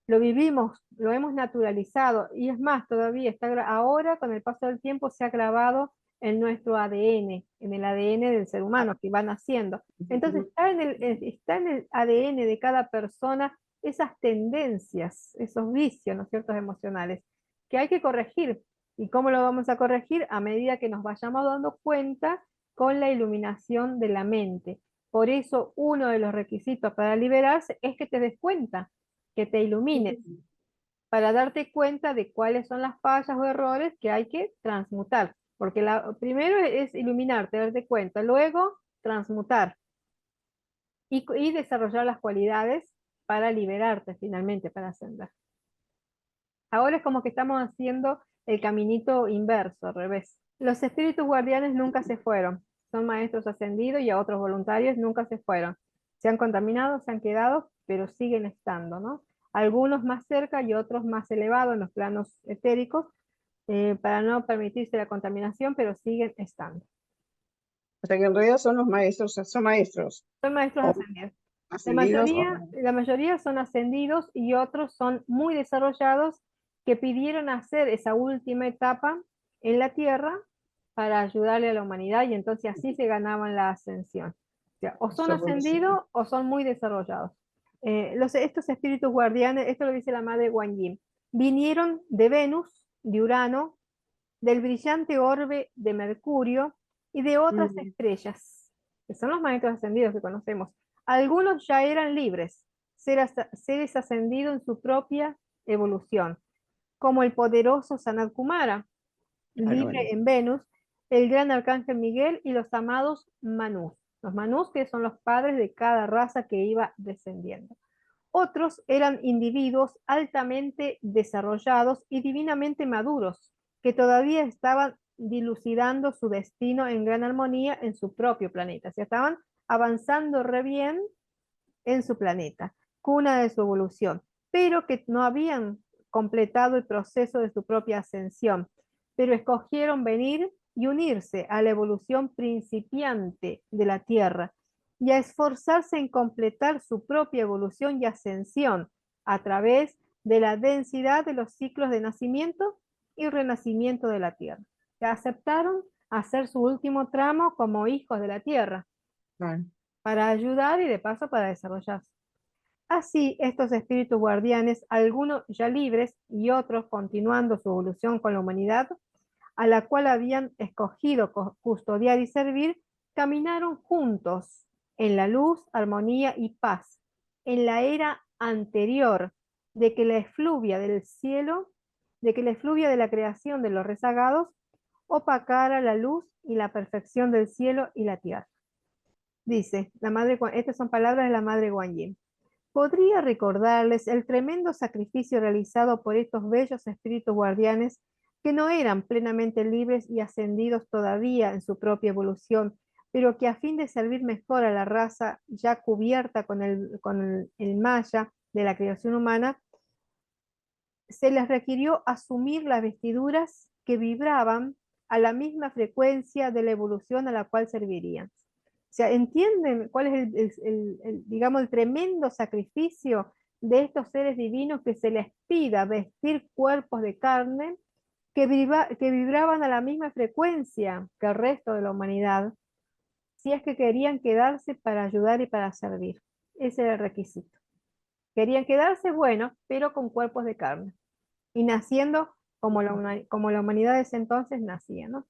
Lo vivimos, lo hemos naturalizado y es más, todavía ahora con el paso del tiempo se ha grabado en nuestro ADN, en el ADN del ser humano que van haciendo. Entonces está en el ADN de cada persona esas tendencias, esos vicios, ¿no es cierto?, emocionales, que hay que corregir. ¿Y cómo lo vamos a corregir? A medida que nos vayamos dando cuenta con la iluminación de la mente. Por eso uno de los requisitos para liberarse es que te des cuenta, que te ilumines, para darte cuenta de cuáles son las fallas o errores que hay que transmutar. Porque primero es iluminarte, darte cuenta, luego transmutar y desarrollar las cualidades para liberarte finalmente, para ascender. Ahora es como que estamos haciendo el caminito inverso, al revés. Los espíritus guardianes nunca se fueron, son maestros ascendidos y a otros voluntarios nunca se fueron. Se han contaminado, se han quedado, pero siguen estando, ¿no? Algunos más cerca y otros más elevados en los planos etéricos, para no permitirse la contaminación, pero siguen estando. o sea que en realidad son los maestros, son maestros, Son maestros o ascendidos. ascendidos, o La mayoría son ascendidos y otros son muy desarrollados que pidieron hacer esa última etapa en la Tierra para ayudarle a la humanidad y entonces así se ganaban la ascensión. O sea, o son su evolución. ascendidos o son muy desarrollados. Estos espíritus guardianes, esto lo dice la madre Guan Yin, vinieron de Venus, de Urano, del brillante orbe de Mercurio y de otras Mm, estrellas, que son los maestros ascendidos que conocemos. Algunos ya eran libres, seres ascendidos en su propia evolución, como el poderoso Sanat Kumara, claro, bueno. libre en Venus, el gran arcángel Miguel y los amados Manús. Los Manús que son los padres de cada raza que iba descendiendo. Otros eran individuos altamente desarrollados y divinamente maduros, que todavía estaban dilucidando su destino en gran armonía en su propio planeta. O sea, estaban avanzando re bien en su planeta, cuna de su evolución, pero que no habían completado el proceso de su propia ascensión, pero escogieron venir y unirse a la evolución principiante de la Tierra y a esforzarse en completar su propia evolución y ascensión a través de la densidad de los ciclos de nacimiento y renacimiento de la Tierra. Que aceptaron hacer su último tramo como hijos de la Tierra Claro. para ayudar y de paso para desarrollarse. Así, estos espíritus guardianes, algunos ya libres y otros continuando su evolución con la humanidad, a la cual habían escogido custodiar y servir, caminaron juntos en la luz, armonía y paz, en la era anterior de que la efluvia del cielo, de que la efluvia de la creación de los rezagados opacara la luz y la perfección del cielo y la tierra. Dice, estas son palabras de la madre Guan Yin. Podría recordarles el tremendo sacrificio realizado por estos bellos espíritus guardianes que no eran plenamente libres y ascendidos todavía en su propia evolución, pero que a fin de servir mejor a la raza ya cubierta con el maya de la creación humana, se les requirió asumir las vestiduras que vibraban a la misma frecuencia de la evolución a la cual servirían. O sea, ¿entienden cuál es digamos, el tremendo sacrificio de estos seres divinos que se les pida vestir cuerpos de carne que vibraban a la misma frecuencia que el resto de la humanidad, si es que querían quedarse para ayudar y para servir? Ese era el requisito. Querían quedarse, bueno, pero con cuerpos de carne y naciendo como la humanidad de ese entonces nacía, ¿no?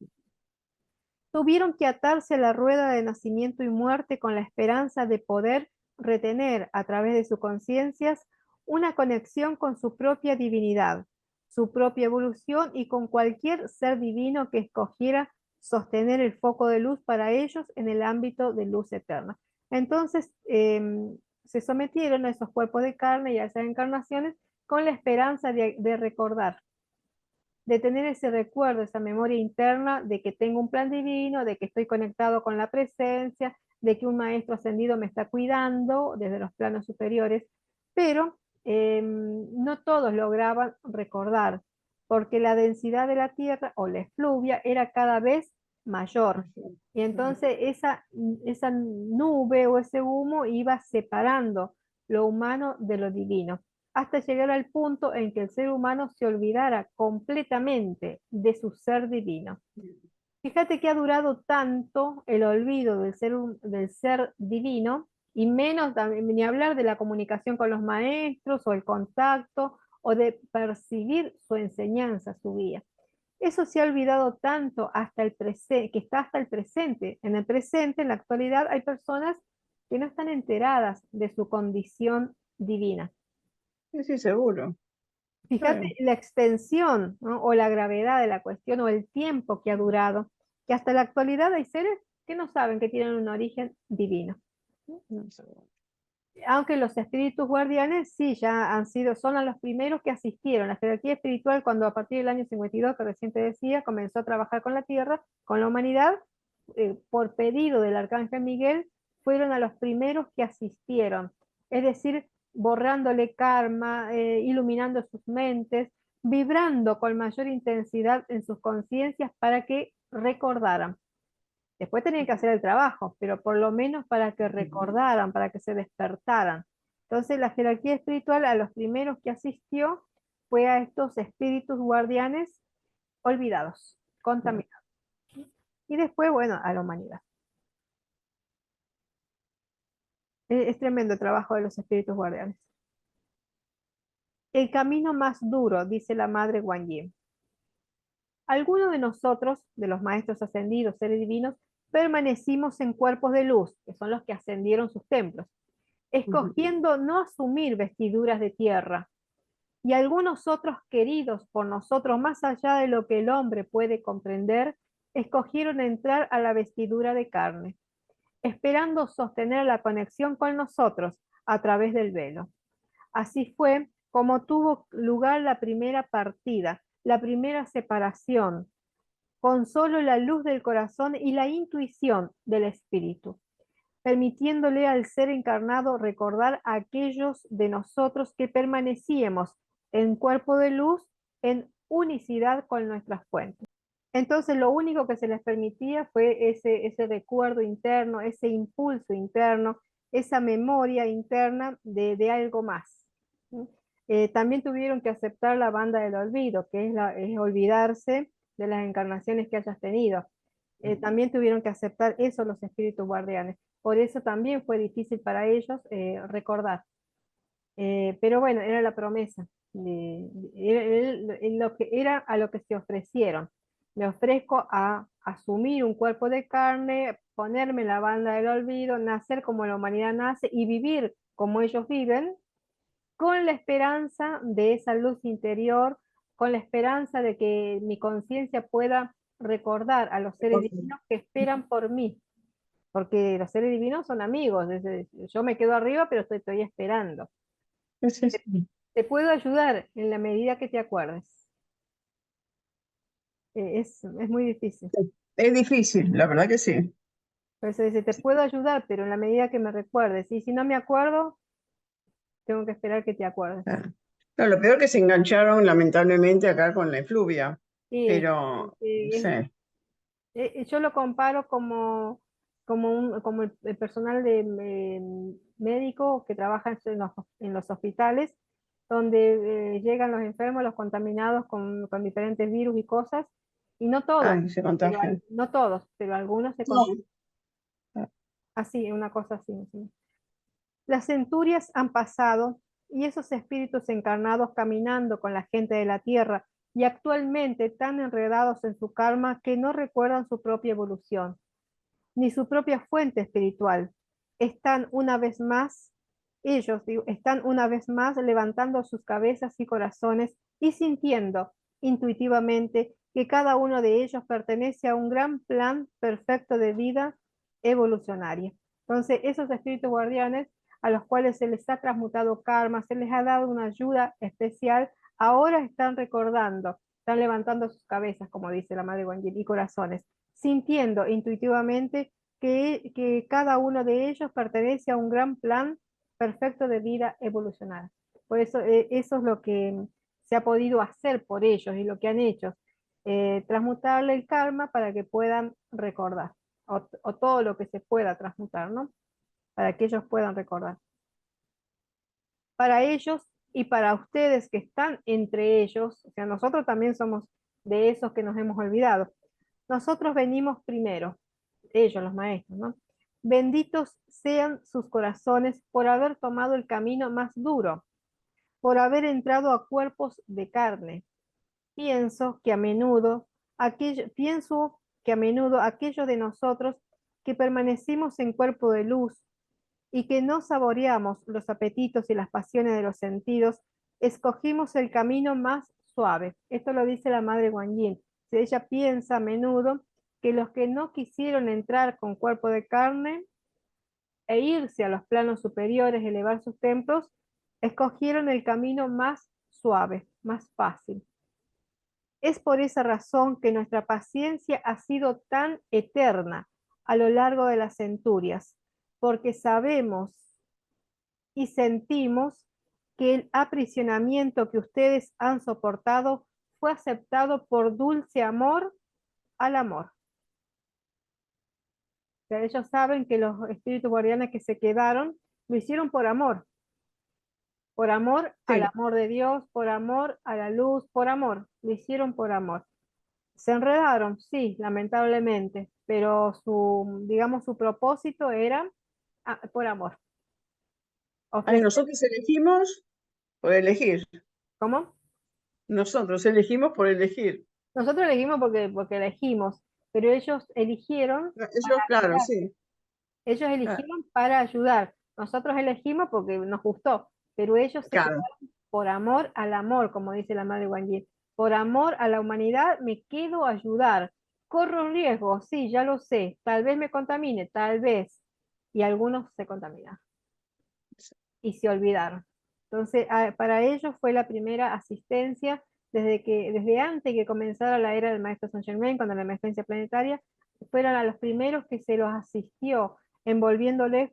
Tuvieron que atarse a la rueda de nacimiento y muerte con la esperanza de poder retener a través de sus conciencias una conexión con su propia divinidad, su propia evolución y con cualquier ser divino que escogiera sostener el foco de luz para ellos en el ámbito de luz eterna. Entonces, se sometieron a esos cuerpos de carne y a esas encarnaciones con la esperanza de recordar, de tener ese recuerdo, esa memoria interna de que tengo un plan divino, de que estoy conectado con la presencia, de que un maestro ascendido me está cuidando desde los planos superiores, pero no todos lograban recordar, porque la densidad de la tierra o la efluvia era cada vez mayor. Y entonces esa nube o ese humo iba separando lo humano de lo divino, hasta llegar al punto en que el ser humano se olvidara completamente de su ser divino. Fíjate que ha durado tanto el olvido del ser divino, y menos ni hablar de la comunicación con los maestros o el contacto o de percibir su enseñanza, su guía. Eso se ha olvidado tanto hasta el presente, que está hasta el presente. En el presente, en la actualidad, hay personas que no están enteradas de su condición divina. Sí, sí, seguro. Fíjate Claro. la extensión, ¿no? O la gravedad de la cuestión o el tiempo que ha durado, que hasta la actualidad hay seres que no saben que tienen un origen divino. Aunque los espíritus guardianes sí ya han sido, son a los primeros que asistieron. La jerarquía espiritual, cuando a partir del año 52, que recién te decía, comenzó a trabajar con la Tierra, con la humanidad, por pedido del Arcángel Miguel, fueron a los primeros que asistieron. Es decir, borrándole karma, iluminando sus mentes, vibrando con mayor intensidad en sus conciencias para que recordaran. Después tenían que hacer el trabajo, pero por lo menos para que recordaran, para que se despertaran. Entonces la jerarquía espiritual a los primeros que asistió fue a estos espíritus guardianes olvidados, contaminados. Y después, bueno, a la humanidad. Es tremendo el trabajo de los espíritus guardianes. El camino más duro, dice la madre Guan Yin. Algunos de nosotros, de los maestros ascendidos, seres divinos, permanecimos en cuerpos de luz, que son los que ascendieron sus templos, escogiendo no asumir vestiduras de tierra, y algunos otros queridos por nosotros más allá de lo que el hombre puede comprender, escogieron entrar a la vestidura de carne, esperando sostener la conexión con nosotros a través del velo. Así fue como tuvo lugar la primera partida, la primera separación, con solo la luz del corazón y la intuición del espíritu, permitiéndole al ser encarnado recordar a aquellos de nosotros que permanecíamos en cuerpo de luz en unicidad con nuestras fuentes. Entonces lo único que se les permitía fue ese recuerdo interno, ese impulso interno, esa memoria interna de algo más. También tuvieron que aceptar la banda del olvido, que es olvidarse de las encarnaciones que hayas tenido. También tuvieron que aceptar eso los espíritus guardianes. Por eso también fue difícil para ellos recordar. Pero bueno, era la promesa. Era a lo que se ofrecieron. Me ofrezco a asumir un cuerpo de carne, ponerme la banda del olvido, nacer como la humanidad nace y vivir como ellos viven, con la esperanza de esa luz interior, con la esperanza de que mi conciencia pueda recordar a los seres divinos que esperan por mí, porque los seres divinos son amigos, yo me quedo arriba, pero estoy esperando. Sí, sí. Te puedo ayudar en la medida que te acuerdes. Es muy difícil. Es difícil, la verdad que sí. Por eso dice, te puedo ayudar, pero en la medida que me recuerdes. Y si no me acuerdo, tengo que esperar que te acuerdes. Ah. No, lo peor que se engancharon lamentablemente acá con la efluvia, Sí, pero sí. yo lo comparo como el personal de médico que trabaja en los hospitales, donde llegan los enfermos, los contaminados con diferentes virus y cosas, y no todos, Ay, se contagian. no todos, pero algunos se No. contagian. Así, una cosa así. Sí. Las centurias han pasado y esos espíritus encarnados caminando con la gente de la tierra y actualmente tan enredados en su karma que no recuerdan su propia evolución, ni su propia fuente espiritual. Están una vez más, ellos digo, están una vez más levantando sus cabezas y corazones y sintiendo intuitivamente que cada uno de ellos pertenece a un gran plan perfecto de vida evolucionaria. Entonces, esos espíritus guardianes a los cuales se les ha transmutado karma, se les ha dado una ayuda especial, ahora están recordando, están levantando sus cabezas, como dice la Madre Guanyin, y corazones, sintiendo intuitivamente que cada uno de ellos pertenece a un gran plan perfecto de vida evolucionaria. Por eso eso es lo que se ha podido hacer por ellos y lo que han hecho, transmutarle el karma para que puedan recordar, o todo lo que se pueda transmutar, ¿no? Para que ellos puedan recordar. Para ellos y para ustedes que están entre ellos, o sea, nosotros también somos de esos que nos hemos olvidado. Nosotros venimos primero, ellos los maestros, ¿no? Benditos sean sus corazones por haber tomado el camino más duro, por haber entrado a cuerpos de carne. Pienso que a menudo aquellos de nosotros que permanecimos en cuerpo de luz y que no saboreamos los apetitos y las pasiones de los sentidos, escogimos el camino más suave. Esto lo dice la madre Guan Yin. Ella piensa a menudo que los que no quisieron entrar con cuerpo de carne e irse a los planos superiores, elevar sus templos, escogieron el camino más suave, más fácil. Es por esa razón que nuestra paciencia ha sido tan eterna a lo largo de las centurias, porque sabemos y sentimos que el aprisionamiento que ustedes han soportado fue aceptado por dulce amor al amor. O sea, ellos saben que los espíritus guardianes que se quedaron lo hicieron por amor al Sí. amor de Dios, por amor a la luz, por amor, lo hicieron por amor. Se enredaron, sí, lamentablemente, pero digamos, su propósito era por amor. Ay, Ofrecer, nosotros elegimos por elegir. ¿cómo? Nosotros elegimos por elegir. Nosotros elegimos porque elegimos, pero ellos eligieron No, para ellos, claro, ayudar. sí. Ellos Ah, eligieron para ayudar. Nosotros elegimos porque nos gustó, pero ellos se claro. quedaron por amor al amor, como dice la madre Wang Yi. Por amor a la humanidad me quedo a ayudar. Corro riesgo, sí, ya lo sé. Tal vez me contamine, tal vez. Y algunos se contaminan y se olvidaron. Entonces, para ellos fue la primera asistencia desde antes que comenzara la era del maestro Saint Germain, cuando la emergencia planetaria, fueron a los primeros que se los asistió, envolviéndoles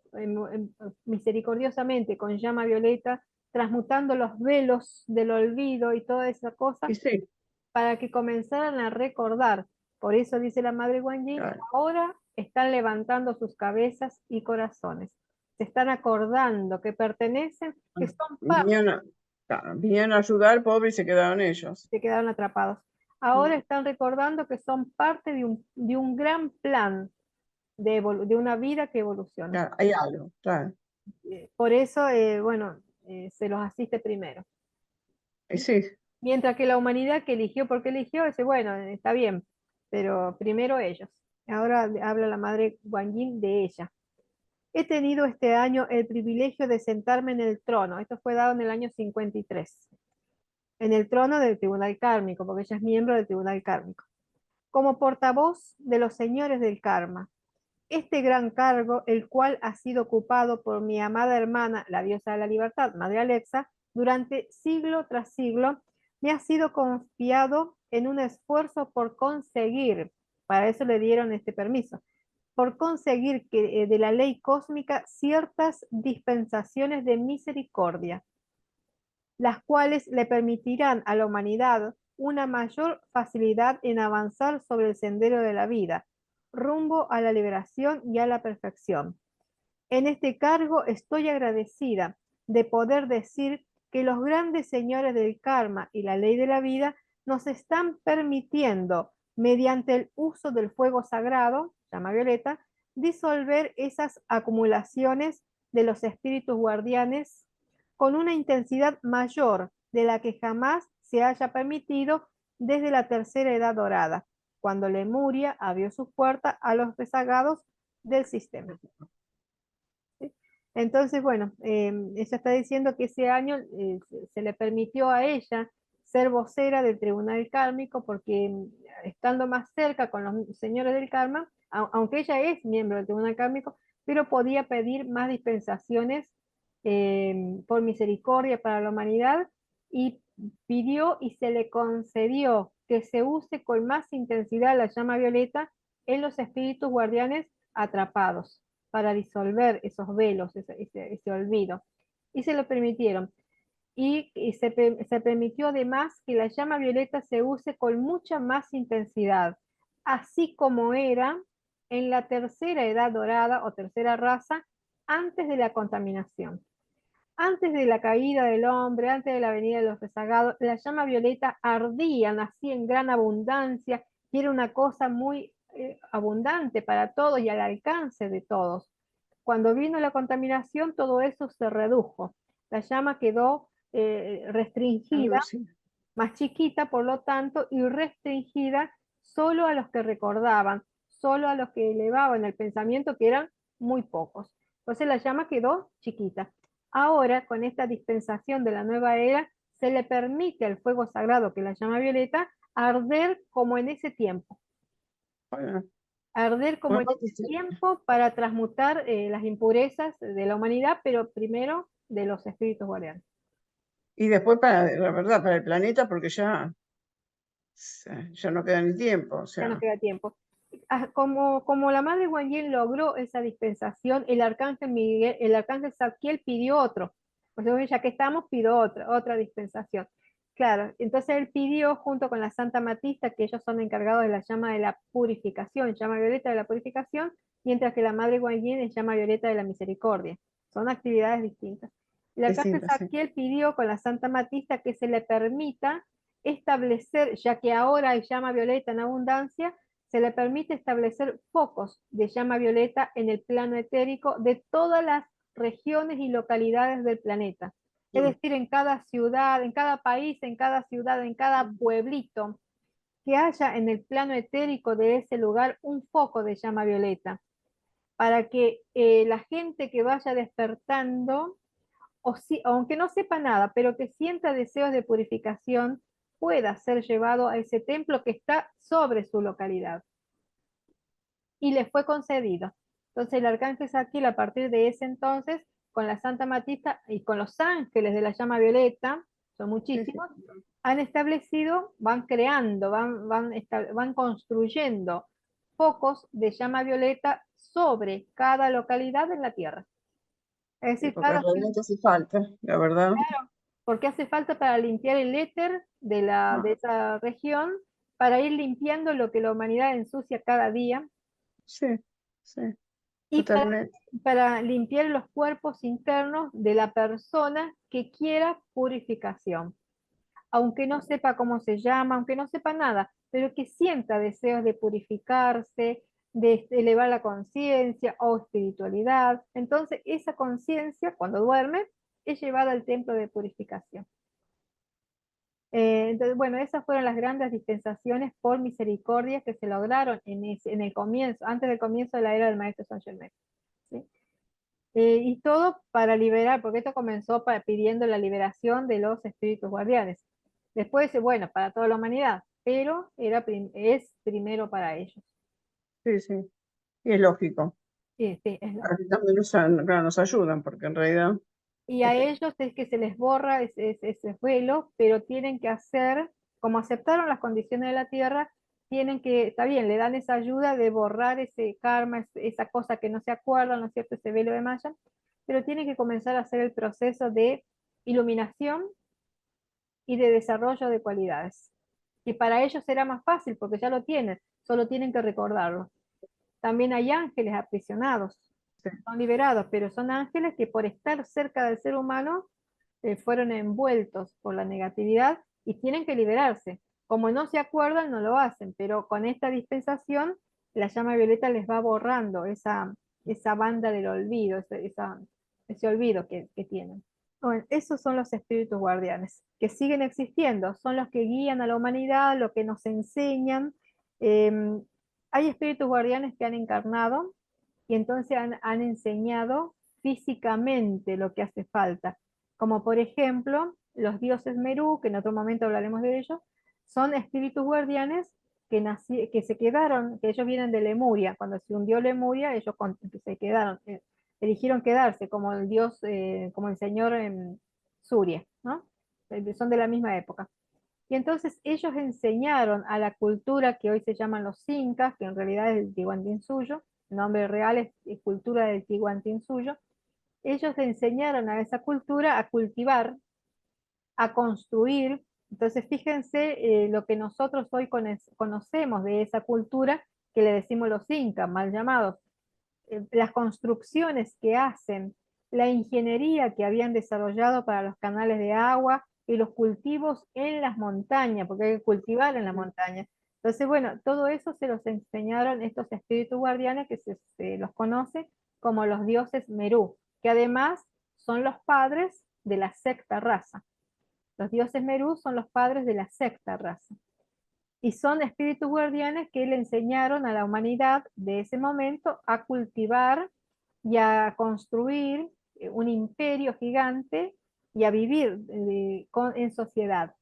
misericordiosamente con llama violeta, transmutando los velos del olvido y toda esa cosa, Y sí, para que comenzaran a recordar. Por eso dice la madre Guan Yin, claro. ahora están levantando sus cabezas y corazones. Se están acordando que pertenecen, que son parte, Claro, vinieron a ayudar, pobres, y se quedaron ellos. se quedaron atrapados. Ahora Mm, están recordando que son parte de un gran plan de una vida que evoluciona. claro, hay algo, claro. Por eso, bueno, se los asiste primero. Y sí, Mientras que la humanidad que eligió porque eligió, dice, bueno, está bien, pero primero ellos. Ahora habla la madre Guan Yin de ella. He tenido este año el privilegio de sentarme en el trono. Esto fue dado en el año 53. En el trono del Tribunal Kármico, porque ella es miembro del Tribunal Kármico. Como portavoz de los señores del karma. Este gran cargo, el cual ha sido ocupado por mi amada hermana, la diosa de la libertad, Madre Alexa, durante siglo tras siglo, me ha sido confiado en un esfuerzo por conseguir, para eso le dieron este permiso, por conseguir que de la ley cósmica ciertas dispensaciones de misericordia, las cuales le permitirán a la humanidad una mayor facilidad en avanzar sobre el sendero de la vida, rumbo a la liberación y a la perfección. En este cargo estoy agradecida de poder decir que los grandes señores del karma y la ley de la vida nos están permitiendo, mediante el uso del fuego sagrado, llama violeta, disolver esas acumulaciones de los espíritus guardianes con una intensidad mayor de la que jamás se haya permitido desde la tercera edad dorada, cuando Lemuria abrió sus puertas a los rezagados del sistema. ¿Sí? Entonces, bueno, ella está diciendo que ese año se le permitió a ella ser vocera del tribunal kármico porque estando más cerca con los señores del karma, aunque ella es miembro del tribunal kármico, pero podía pedir más dispensaciones por misericordia para la humanidad y pidió y se le concedió que se use con más intensidad la llama violeta en los espíritus guardianes atrapados para disolver esos velos, ese olvido. Y se lo permitieron. se permitió además que la llama violeta se use con mucha más intensidad, así como era en la tercera edad dorada o tercera raza antes de la contaminación. Antes de la caída del hombre, antes de la venida de los rezagados, la llama violeta ardía, así en gran abundancia, y era una cosa muy abundante para todos y al alcance de todos. Cuando vino la contaminación, todo eso se redujo. La llama quedó restringida, Algo así. más chiquita, por lo tanto, y restringida solo a los que recordaban, solo a los que elevaban el pensamiento, que eran muy pocos. Entonces la llama quedó chiquita. Ahora, con esta dispensación de la nueva era, se le permite al fuego sagrado, que es la llama violeta, arder como en ese tiempo. Bueno, Arder como bueno, en ese tiempo para transmutar las impurezas de la humanidad, pero primero de los espíritus guardianes. y después para, la verdad, para el planeta, porque ya no queda ni tiempo, o Ya no sea, queda tiempo. Como la madre Guan Yin logró esa dispensación, el arcángel Miguel, el arcángel Zadkiel pidió otro. O sea, ya que estamos, pidió otra dispensación. Claro, entonces él pidió junto con la Santa Matista, que ellos son encargados de la llama de la purificación, llama violeta de la purificación, mientras que la madre Guan Yin es llama violeta de la misericordia. Son actividades distintas. El arcángel distintas, sí. Zadkiel pidió con la Santa Matista que se le permita establecer, ya que ahora hay llama violeta en abundancia, se le permite establecer focos de llama violeta en el plano etérico de todas las regiones y localidades del planeta. Es Mm. decir, en cada ciudad, en cada país, en cada ciudad, en cada pueblito, que haya en el plano etérico de ese lugar un foco de llama violeta, para que la gente que vaya despertando, aunque no sepa nada, pero que sienta deseos de purificación, pueda ser llevado a ese templo que está sobre su localidad. Y le fue concedido. Entonces el arcángel Zadkiel, a partir de ese entonces, con la Santa Matista y con los ángeles de la llama violeta, son Sí, sí. muchísimos, han establecido, van creando, van construyendo focos de llama violeta sobre cada localidad en la Tierra. Es Sí, decir, porque cada ciudad, realmente hace falta, la verdad. porque hace falta para limpiar el éter de Ah, esa región, para ir limpiando lo que la humanidad ensucia cada día, sí, sí, y totalmente. para limpiar los cuerpos internos de la persona que quiera purificación, aunque no sepa cómo se llama, aunque no sepa nada, pero que sienta deseos de purificarse, de elevar la conciencia o espiritualidad. Entonces, esa conciencia, cuando duerme, es llevada al templo de purificación. Entonces, bueno, esas fueron las grandes dispensaciones por misericordia que se lograron en el comienzo, antes del comienzo de la era del Maestro Saint Germain. ¿Sí? Y todo para liberar, porque esto comenzó pidiendo la liberación de los espíritus guardianes. Después, bueno, para toda la humanidad, pero es primero para ellos. Sí, sí. Y es lógico. Sí, sí, Aquí también claro, nos ayudan, porque en realidad, y a ellos es que se les borra ese velo, pero tienen que hacer, como aceptaron las condiciones de la tierra, tienen que, está bien, le dan esa ayuda de borrar ese karma, esa cosa que no se acuerdan, ¿no es cierto?, ese velo de Maya, pero tienen que comenzar a hacer el proceso de iluminación y de desarrollo de cualidades. Y para ellos será más fácil porque ya lo tienen, solo tienen que recordarlo. También hay ángeles aprisionados, sí, son liberados, pero son ángeles que por estar cerca del ser humano fueron envueltos por la negatividad y tienen que liberarse. Como no se acuerdan, no lo hacen, pero con esta dispensación, la llama violeta les va borrando esa banda del olvido, ese olvido que tienen. Bueno, esos son los espíritus guardianes, que siguen existiendo, son los que guían a la humanidad, lo que nos enseñan. Eh, Hay espíritus guardianes que han encarnado y entonces han enseñado físicamente lo que hace falta, como por ejemplo los dioses Merú, que en otro momento hablaremos de ellos, son espíritus guardianes que se quedaron, que ellos vienen de Lemuria, cuando se hundió Lemuria, ellos se quedaron, eligieron quedarse como el dios, como el señor en Suria, ¿no? Son de la misma época. Y entonces ellos enseñaron a la cultura que hoy se llaman los incas, que en realidad es el Tihuantinsuyo, el nombre real es cultura del Tihuantinsuyo, ellos enseñaron a esa cultura a cultivar a construir. Entonces, fíjense lo que nosotros hoy conocemos de esa cultura que le decimos los incas, mal llamados, las construcciones que hacen, la ingeniería que habían desarrollado para los canales de agua y los cultivos en las montañas, porque hay que cultivar en la montaña. Entonces, bueno, todo eso se los enseñaron estos espíritus guardianes que se los conoce como los dioses Merú, que además son los padres de la sexta raza. Los dioses Merú son los padres de la sexta raza. Y son espíritus guardianes que le enseñaron a la humanidad de ese momento a cultivar y a construir un imperio gigante y a vivir en sociedad,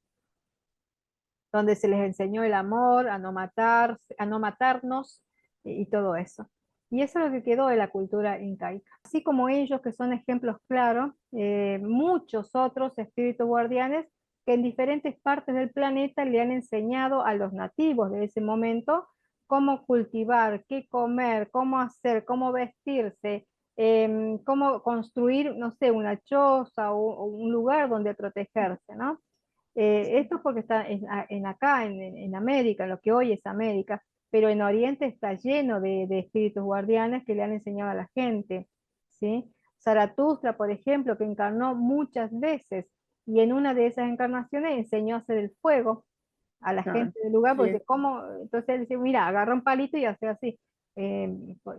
donde se les enseñó el amor, a no matar, a no matarnos y todo eso. Y eso es lo que quedó de la cultura incaica. Así como ellos, que son ejemplos claros, muchos otros espíritus guardianes que en diferentes partes del planeta le han enseñado a los nativos de ese momento cómo cultivar, qué comer, cómo hacer, cómo vestirse, cómo construir, no sé, una choza o un lugar donde protegerse, ¿no? Esto porque está en acá, en América, lo que hoy es América, pero en Oriente está lleno de espíritus guardianes que le han enseñado a la gente, ¿sí? Zaratustra, por ejemplo, que encarnó muchas veces y en una de esas encarnaciones enseñó a hacer el fuego a la Claro, gente del lugar, sí, porque cómo, entonces él dice, mira, agarra un palito y hace así,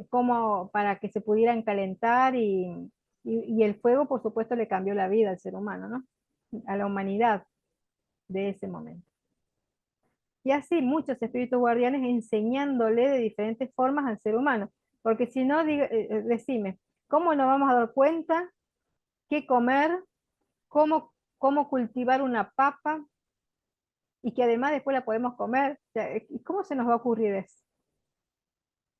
como para que se pudieran calentar y el fuego, por supuesto, le cambió la vida al ser humano, ¿no? A la humanidad de ese momento. Y así muchos espíritus guardianes enseñándole de diferentes formas al ser humano. Porque si no, decime, ¿cómo nos vamos a dar cuenta qué comer, cómo cultivar una papa y que además después la podemos comer? O sea, ¿cómo se nos va a ocurrir eso?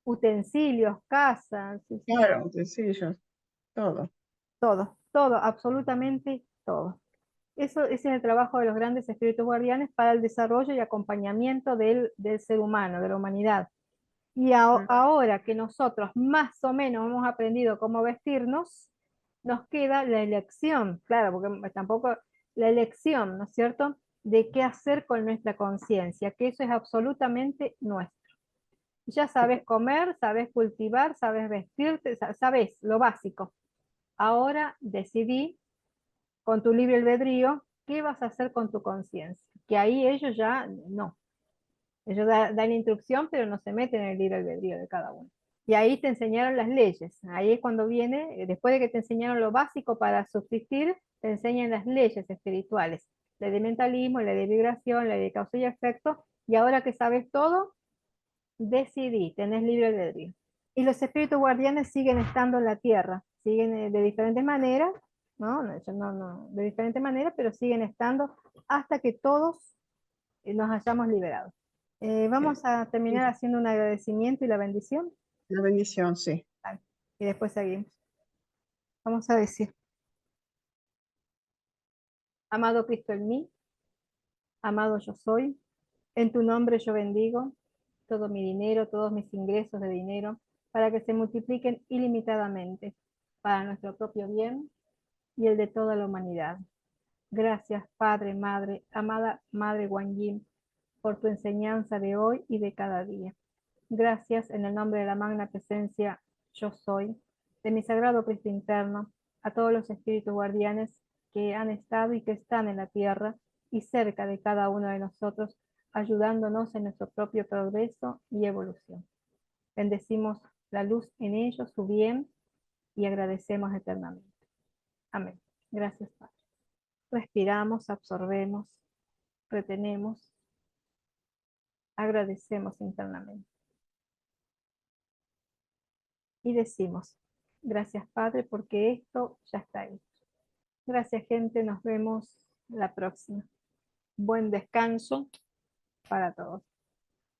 Utensilios, casas, claro, utensilios, todo. todo, todo, absolutamente todo. Eso, ese es el trabajo de los grandes espíritus guardianes para el desarrollo y acompañamiento del ser humano, de la humanidad. Y Mm. ahora que nosotros más o menos hemos aprendido cómo vestirnos, nos queda la elección, claro, porque tampoco la elección, ¿no es cierto?, de qué hacer con nuestra conciencia, que eso es absolutamente nuestro. Ya sabes comer, sabes cultivar, sabes vestirte, sabes lo básico. Ahora decidí con tu libre albedrío qué vas a hacer con tu conciencia, que ahí ellos ya no. Ellos dan instrucción, pero no se meten en el libre albedrío de cada uno. Y ahí te enseñaron las leyes. Ahí es cuando viene, después de que te enseñaron lo básico para subsistir, te enseñan las leyes espirituales. Ley de mentalismo, ley de vibración, ley de causa y efecto. Y ahora que sabes todo, decidí, tenés libre albedrío. Y los espíritus guardianes siguen estando en la tierra, siguen de diferentes maneras, ¿no? De diferentes maneras, pero siguen estando hasta que todos nos hayamos liberado. Vamos a terminar Sí, haciendo un agradecimiento y la bendición. la bendición, sí. Vale. Y después seguimos. Vamos a decir, amado Cristo en mí, amado yo soy, en tu nombre yo bendigo todo mi dinero, todos mis ingresos de dinero, para que se multipliquen ilimitadamente para nuestro propio bien y el de toda la humanidad. Gracias, Padre, Madre, amada Madre Guan Yin, por tu enseñanza de hoy y de cada día. Gracias en el nombre de la magna presencia yo soy, de mi sagrado Cristo interno, a todos los espíritus guardianes que han estado y que están en la tierra y cerca de cada uno de nosotros, ayudándonos en nuestro propio progreso y evolución. Bendecimos la luz en ellos, su bien, y agradecemos eternamente. Amén. Gracias, Padre. Respiramos, absorbemos, retenemos, agradecemos internamente. Y decimos, gracias Padre, porque esto ya está hecho. Gracias gente, nos vemos la próxima. Buen descanso para todos.